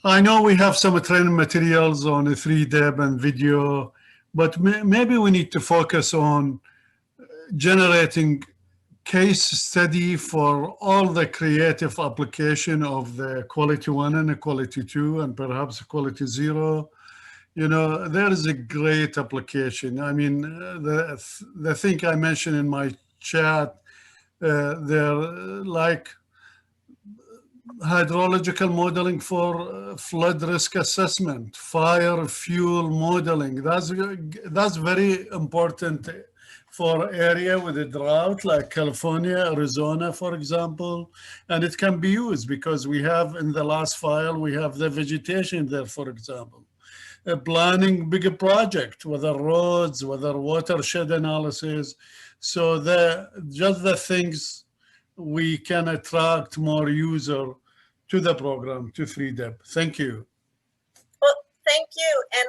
I know we have some training materials on 3D and video, but maybe we need to focus on generating case study for all the creative application of the quality 1 and quality 2 and perhaps quality 0. You know, there is a great application. I mean, the thing I mentioned in my chat, they're like hydrological modeling for flood risk assessment, fire fuel modeling. That's very important for area with a drought like California, Arizona, for example. And it can be used because we have in the last file, we have the vegetation there, for example. Planning bigger project, whether roads, whether watershed analysis. So just the things we can attract more user to the program, to 3DEP. Thank you. Well, thank you. And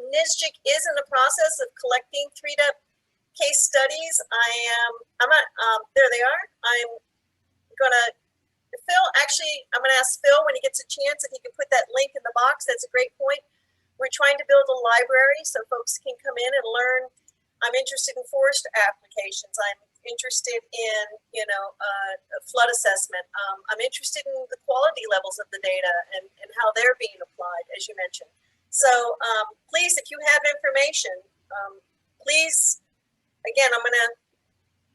NSGIC is in the process of collecting 3DEP case studies. There they are. I'm gonna ask Phil when he gets a chance if he can put that link in the box. That's a great point. We're trying to build a library so folks can come in and learn. I'm interested in forest applications. I'm interested in, flood assessment. I'm interested in the quality levels of the data and how they're being applied, as you mentioned. So please, if you have information, please, again, I'm going to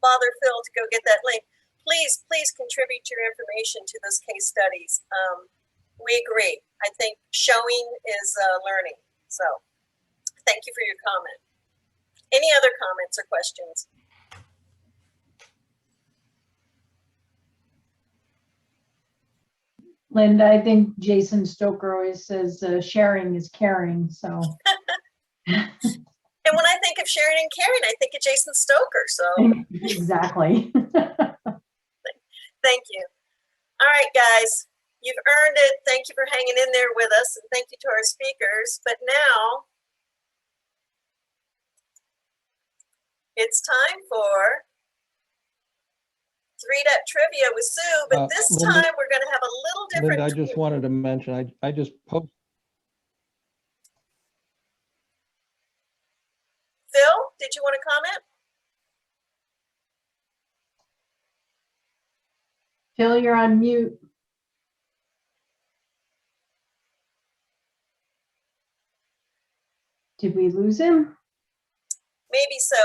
bother Phil to go get that link. Please contribute your information to those case studies. We agree. I think showing is learning. So thank you for your comment. Any other comments or questions? Linda, I think Jason Stoker always says sharing is caring, so. And when I think of sharing and caring, I think of Jason Stoker, so. Exactly. Thank you. All right, guys, you've earned it. Thank you for hanging in there with us, and thank you to our speakers. But now, it's time for 3DEP trivia with Sue, but this Linda, time we're going to have a little different. Linda, I just wanted to mention, I just posted. Phil, did you want to comment? Phil, you're on mute. Did we lose him? Maybe so.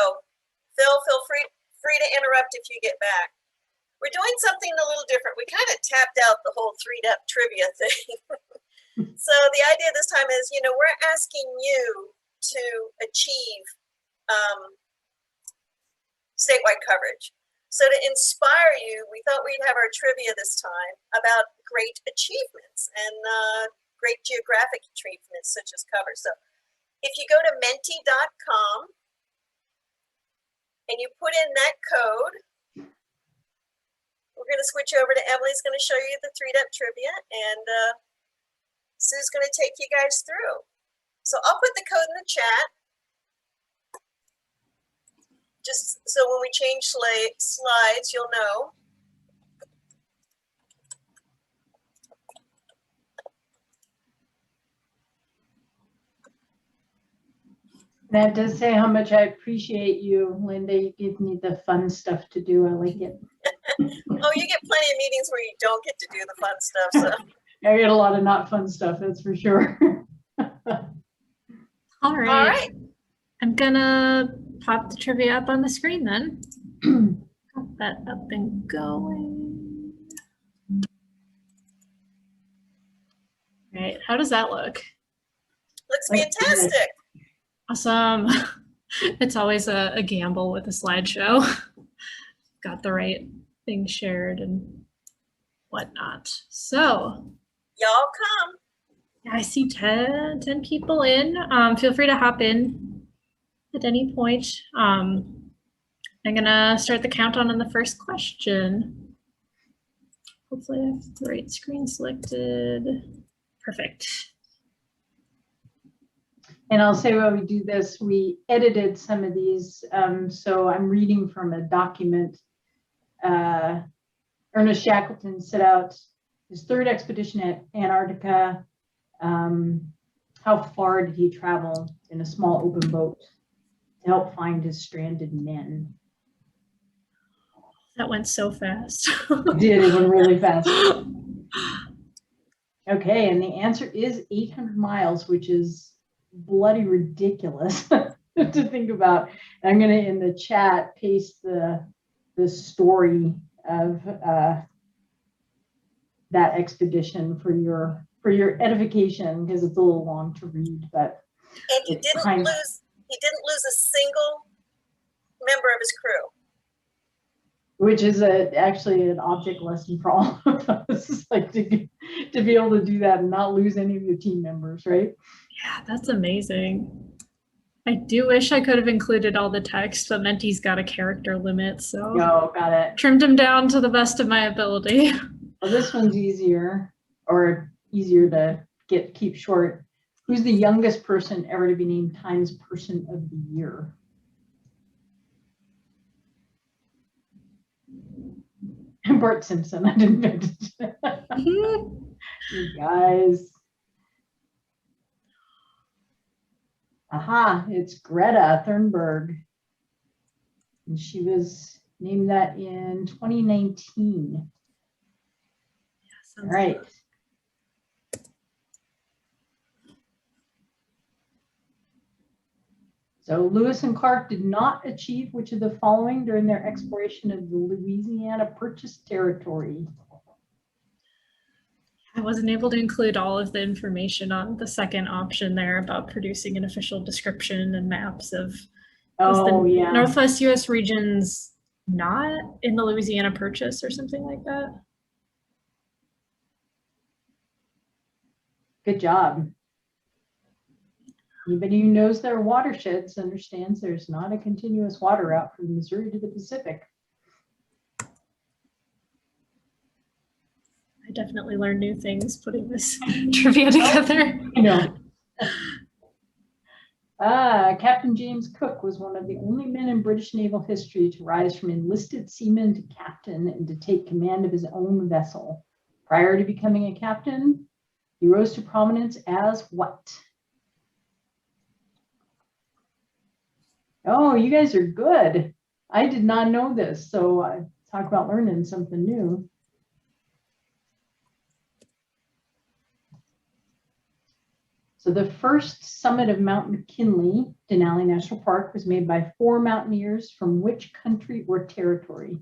Phil, feel free to interrupt if you get back. We're doing something a little different. We kind of tapped out the whole 3-depth trivia thing. So the idea this time is, you know, we're asking you to achieve statewide coverage. So to inspire you, we thought we'd have our trivia this time about great achievements and great geographic achievements such as cover. So if you go to menti.com and you put in that code, we're going to switch over to Emily's going to show you the 3-depth trivia, and Sue's going to take you guys through. So I'll put the code in the chat, just so when we change slides, you'll know. That does say how much I appreciate you, Linda. You give me the fun stuff to do. I like it. Oh, you get plenty of meetings where you don't get to do the fun stuff. So I get a lot of not fun stuff, that's for sure. All right. I'm gonna pop the trivia up on the screen then. Got that up and going. All right, how does that look? looks fantastic. Awesome. It's always a gamble with a slideshow. Got the right thing shared and whatnot. So Y'all come. I see 10 people in. Feel free to hop in at any point. I'm gonna start the countdown on the first question. Hopefully I have the right screen selected. Perfect. And I'll say while we do this, we edited some of these. So I'm reading from a document. Ernest Shackleton set out his third expedition at Antarctica. How far did he travel in a small open boat to help find his stranded men? That went so fast. It went really fast. Okay, and the answer is 800 miles, which is bloody ridiculous to think about. And I'm going to, in the chat, paste the story of that expedition for your edification, because it's a little long to read. But and he didn't lose a single member of his crew, which is actually an object lesson for all of us, like to be able to do that and not lose any of your team members, right? Yeah, that's amazing. I do wish I could have included all the text, but Menti's got a character limit, so Got it. Trimmed him down to the best of my ability. Well, this one's easier to keep short. Who's the youngest person ever to be named Times Person of the Year? Bart Simpson. I didn't know. You guys. Aha, it's Greta Thunberg. And she was named that in 2019. All right. So Lewis and Clark did not achieve which of the following during their exploration of the Louisiana Purchase territory? I wasn't able to include all of the information on the second option there about producing an official description and maps of Northwest U.S. regions not in the Louisiana Purchase or something like that. Good job. Anybody who knows their watersheds understands there's not a continuous water route from Missouri to the Pacific. I definitely learned new things putting this trivia together. I know. Captain James Cook was one of the only men in British naval history to rise from enlisted seaman to captain and to take command of his own vessel. Prior to becoming a captain, he rose to prominence as what? Oh, you guys are good. I did not know this, so talk about learning something new. So the first summit of Mount McKinley, Denali National Park, was made by 4 mountaineers from which country or territory?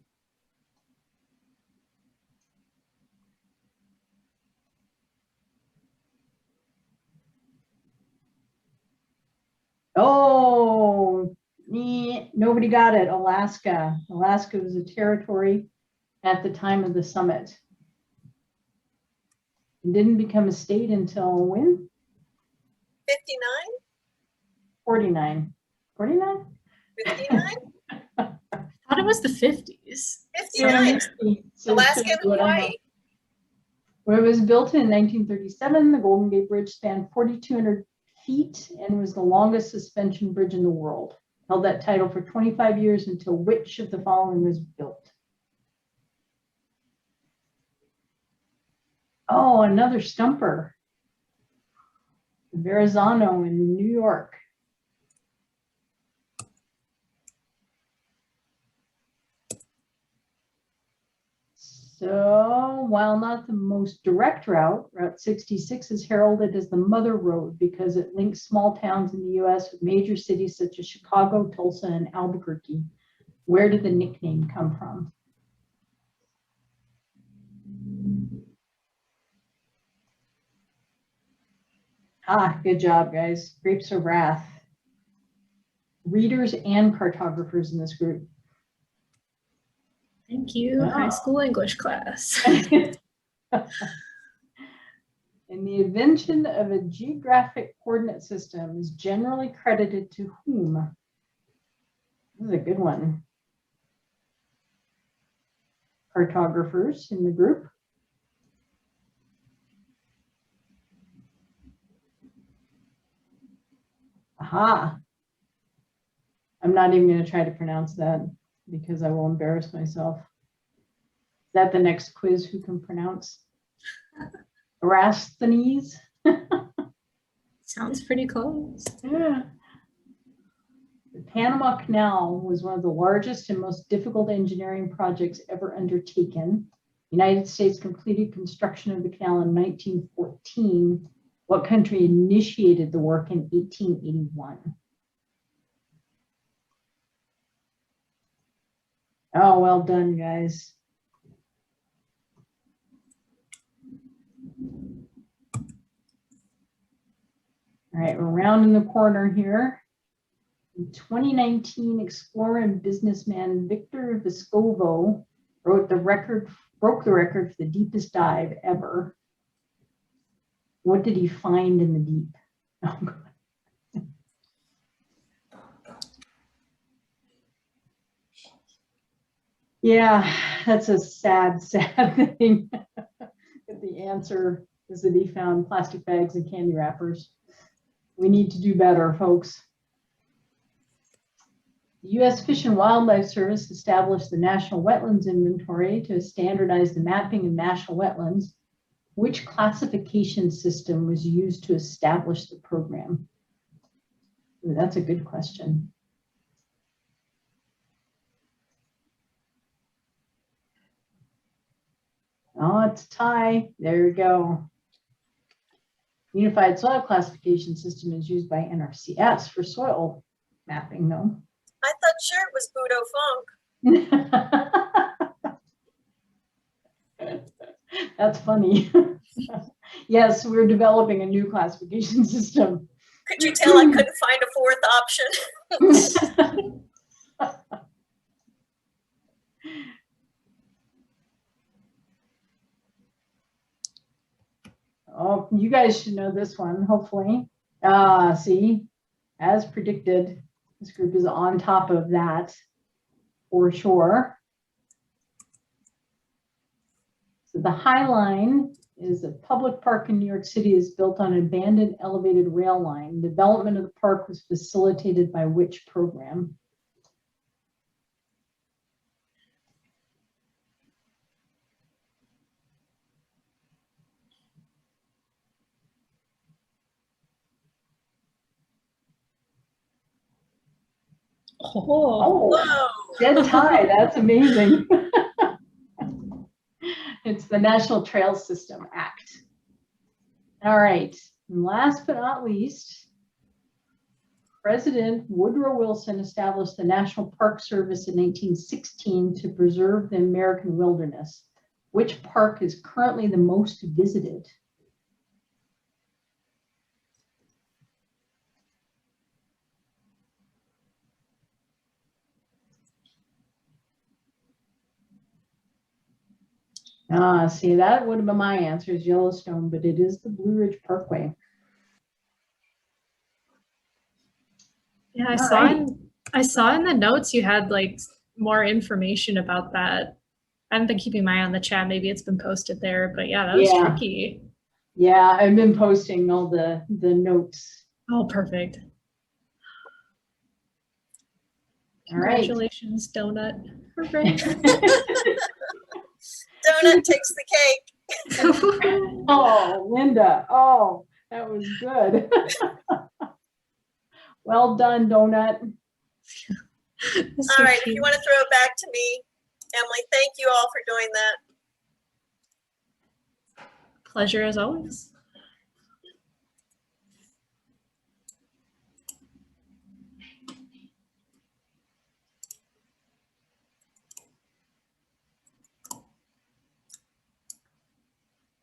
Oh, nobody got it. Alaska. Alaska was a territory at the time of the summit. It didn't become a state until when? 59? 49. 49? 59? I thought it was the 50s. 59. So Alaska and Hawaii. Well, it was built in 1937. The Golden Gate Bridge spanned 4,200 feet and was the longest suspension bridge in the world. Held that title for 25 years until which of the following was built? Oh, another stumper. Verrazano in New York. So while not the most direct route, Route 66 is heralded as the mother road because it links small towns in the US with major cities such as Chicago, Tulsa, and Albuquerque. Where did the nickname come from? Ah, good job, guys. Grapes of Wrath. Readers and cartographers in this group. Thank you, high school English class. And the invention of a geographic coordinate system is generally credited to whom? This is a good one. Cartographers in the group. Aha. I'm not even going to try to pronounce that because I will embarrass myself. Is that the next quiz? Who can pronounce? Erasthenes? Sounds pretty close. Yeah. The Panama Canal was one of the largest and most difficult engineering projects ever undertaken. The United States completed construction of the canal in 1914. What country initiated the work in 1881? Oh, well done, guys. All right, we're rounding the corner here. In 2019, explorer and businessman Victor Vescovo broke the record for the deepest dive ever. What did he find in the deep? Oh, God. Yeah, that's a sad, sad thing. The answer is that he found plastic bags and candy wrappers. We need to do better, folks. The U.S. Fish and Wildlife Service established the National Wetlands Inventory to standardize the mapping of national wetlands. Which classification system was used to establish the program? Ooh, that's a good question. Oh, it's a tie. There you go. Unified Soil Classification System is used by NRCS for soil mapping, no? I thought sure it was Budo Funk. That's funny. Yes, we're developing a new classification system. Could you tell I couldn't find a fourth option? Oh, you guys should know this one, hopefully. See, as predicted, this group is on top of that for sure. So the High Line is a public park in New York City is built on an abandoned elevated rail line. Development of the park was facilitated by which program? Oh, Whoa. Dead tie. That's amazing. It's the National Trails System Act. All right, And last but not least, President Woodrow Wilson established the National Park Service in 1916 to preserve the American wilderness. Which park is currently the most visited? See, that would have been my answer, is Yellowstone, but it is the Blue Ridge Parkway. Yeah, All right. I saw in the notes you had like more information about that. I haven't been keeping my eye on the chat. Maybe it's been posted there, but yeah, that was Yeah. tricky. Yeah, I've been posting all the notes. Oh, perfect. All right. Congratulations, Donut. Hooray. Donut takes the cake. Oh, Linda. Oh, that was good. Well done, Donut. All right, if you want to throw it back to me, Emily, thank you all for doing that. Pleasure as always.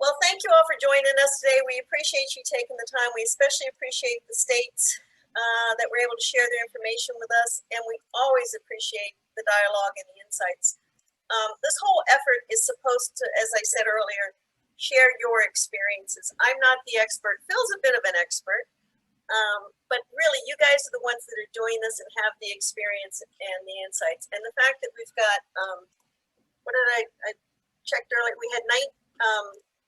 Well, thank you all for joining us today. We appreciate you taking the time. We especially appreciate the states that were able to share their information with us, and we always appreciate the dialogue and the insights. This whole effort is supposed to, as I said earlier, share your experiences. I'm not the expert. Phil's a bit of an expert, but really you guys are the ones that are doing this and have the experience and the insights. And the fact that we've got, what did I checked earlier, we had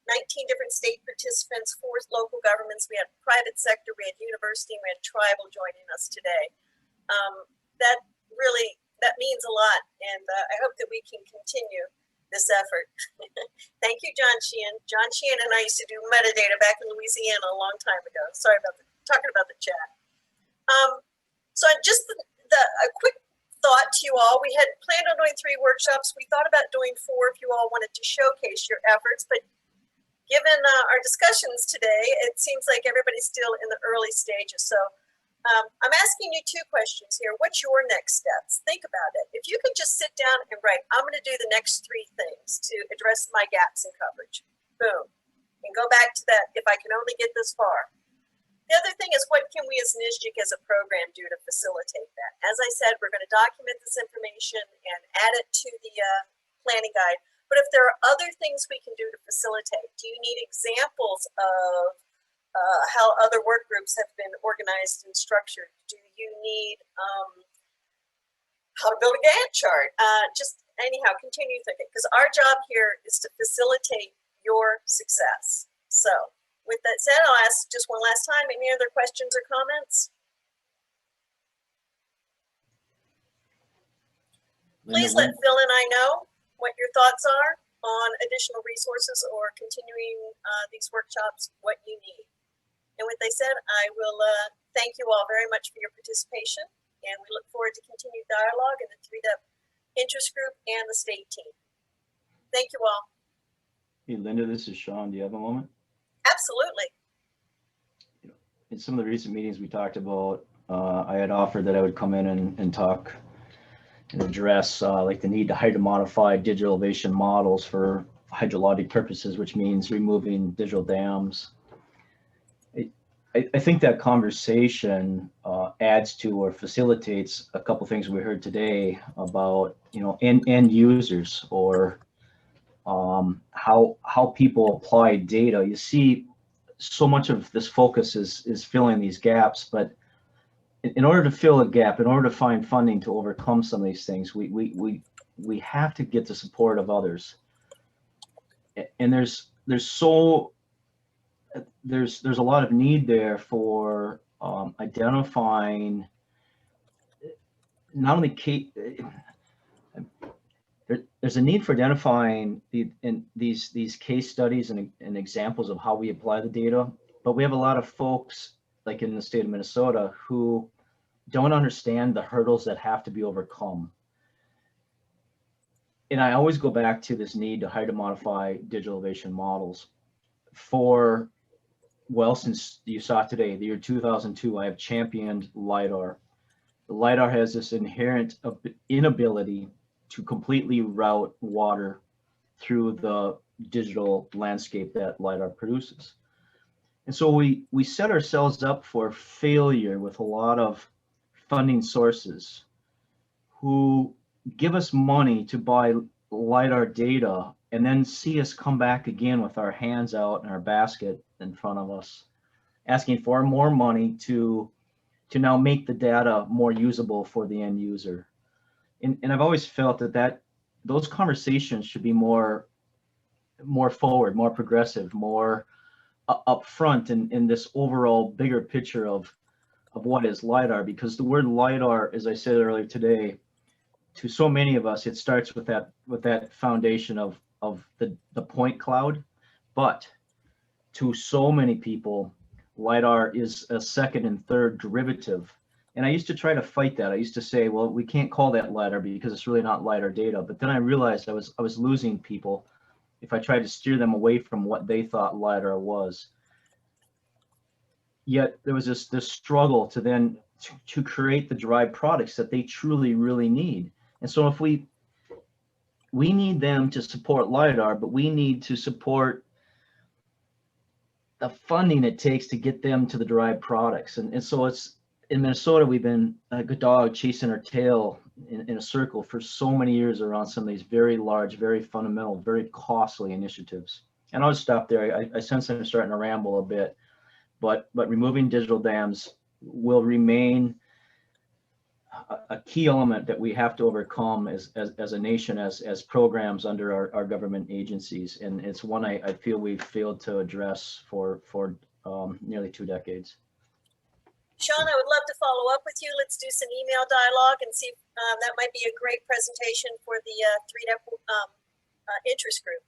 19 different state participants, 4 local governments, we had private sector, we had university, and we had tribal joining us today. That means a lot, and I hope that we can continue this effort. Thank you, John Sheehan. John Sheehan and I used to do metadata back in Louisiana a long time ago. Sorry about talking about the chat. So just a quick thought to you all. We had planned on doing 3 workshops. We thought about doing 4 if you all wanted to showcase your efforts, but given our discussions today, it seems like everybody's still in the early stages. So I'm asking you 2 questions here. What's your next steps? Think about it. If you could just sit down and write, I'm going to do the next 3 things to address my gaps in coverage. Boom. And go back to that if I can only get this far. The other thing is, what can we as NSGIC as a program do to facilitate that? As I said, we're going to document this information and add it to the planning guide. But if there are other things we can do to facilitate, do you need examples of how other work groups have been organized and structured? Do you need how to build a Gantt chart? Just anyhow, continue thinking, because our job here is to facilitate your success. So with that said, I'll ask just one last time, any other questions or comments? Please let Phil and I know what your thoughts are on additional resources or continuing these workshops, what you need. And with that said, I will thank you all very much for your participation, and we look forward to continued dialogue in the 3DEP interest group and the state team. Thank you all. Hey, Linda, this is Sean. Do you have a moment? Absolutely. In some of the recent meetings we talked about, I had offered that I would come in and talk and address like the need to hydromodify digital elevation models for hydrologic purposes, which means removing digital dams. I think that conversation adds to or facilitates a couple things we heard today about, end users or how people apply data. You see, so much of this focus is filling these gaps, but in order to fill a gap, in order to find funding to overcome some of these things, we have to get the support of others. And there's a lot of need there for identifying not only there's a need for identifying these case studies and examples of how we apply the data, but we have a lot of folks like in the state of Minnesota who don't understand the hurdles that have to be overcome. And I always go back to this need to hydromodify digital elevation models for well, since you saw today, the year 2002, I have championed LiDAR. The LiDAR has this inherent inability to completely route water through the digital landscape that LiDAR produces. And so we set ourselves up for failure with a lot of funding sources who give us money to buy LiDAR data and then see us come back again with our hands out and our basket in front of us, asking for more money to now make the data more usable for the end user. And I've always felt that those conversations should be more forward, more progressive, more upfront in this overall bigger picture of what is LiDAR, because the word LiDAR, as I said earlier today, to so many of us, it starts with that foundation of the point cloud, but to so many people, LiDAR is a second and third derivative. And I used to try to fight that. I used to say, well, we can't call that LiDAR because it's really not LiDAR data. But then I realized I was losing people if I tried to steer them away from what they thought LiDAR was. Yet there was this struggle to then to create the derived products that they truly, really need. And so if we need them to support LiDAR, but we need to support the funding it takes to get them to the derived products. And so it's in Minnesota, we've been like a dog chasing our tail in a circle for so many years around some of these very large, very fundamental, very costly initiatives. And I'll just stop there. I sense I'm starting to ramble a bit, but removing digital dams will remain a key element that we have to overcome as a nation, as programs under our government agencies. And it's one I feel we've failed to address for nearly 2 decades. Sean, I would love to follow up with you. Let's do some email dialogue and see if that might be a great presentation for the 3DEP interest group.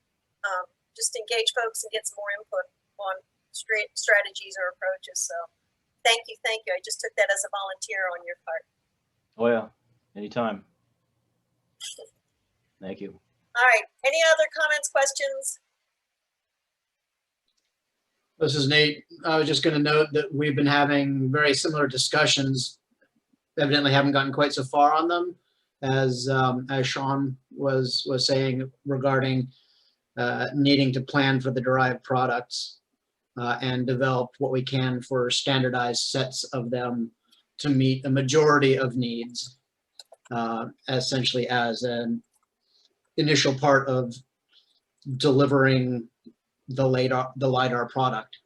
Just engage folks and get some more input on strategies or approaches. So thank you. I just took that as a volunteer on your part. Oh yeah, anytime. Thank you. All right, any other comments, questions? This is Nate. I was just going to note that we've been having very similar discussions. Evidently haven't gotten quite so far on them as Sean was saying regarding needing to plan for the derived products and develop what we can for standardized sets of them to meet a majority of needs, essentially as an initial part of delivering the LiDAR product.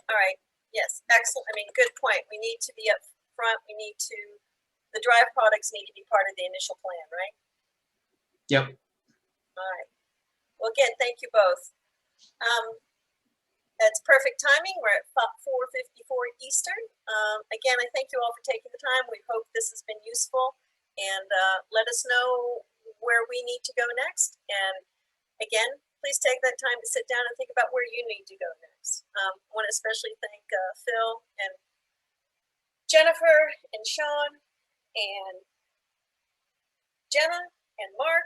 All right, yes, excellent. I mean, good point. We need to be up front. The derived products need to be part of the initial plan, right? Yep. All right. Well, again, thank you both. That's perfect timing. We're at 4:54 Eastern. Again, I thank you all for taking the time. We hope this has been useful, and let us know where we need to go next. And again, please take that time to sit down and think about where you need to go next. I want to especially thank Phil and Jennifer and Sean and Jenna and Mark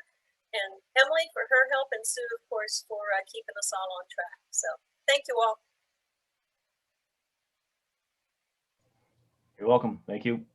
and Emily for her help, and Sue, of course, for keeping us all on track. So thank you all. You're welcome. Thank you.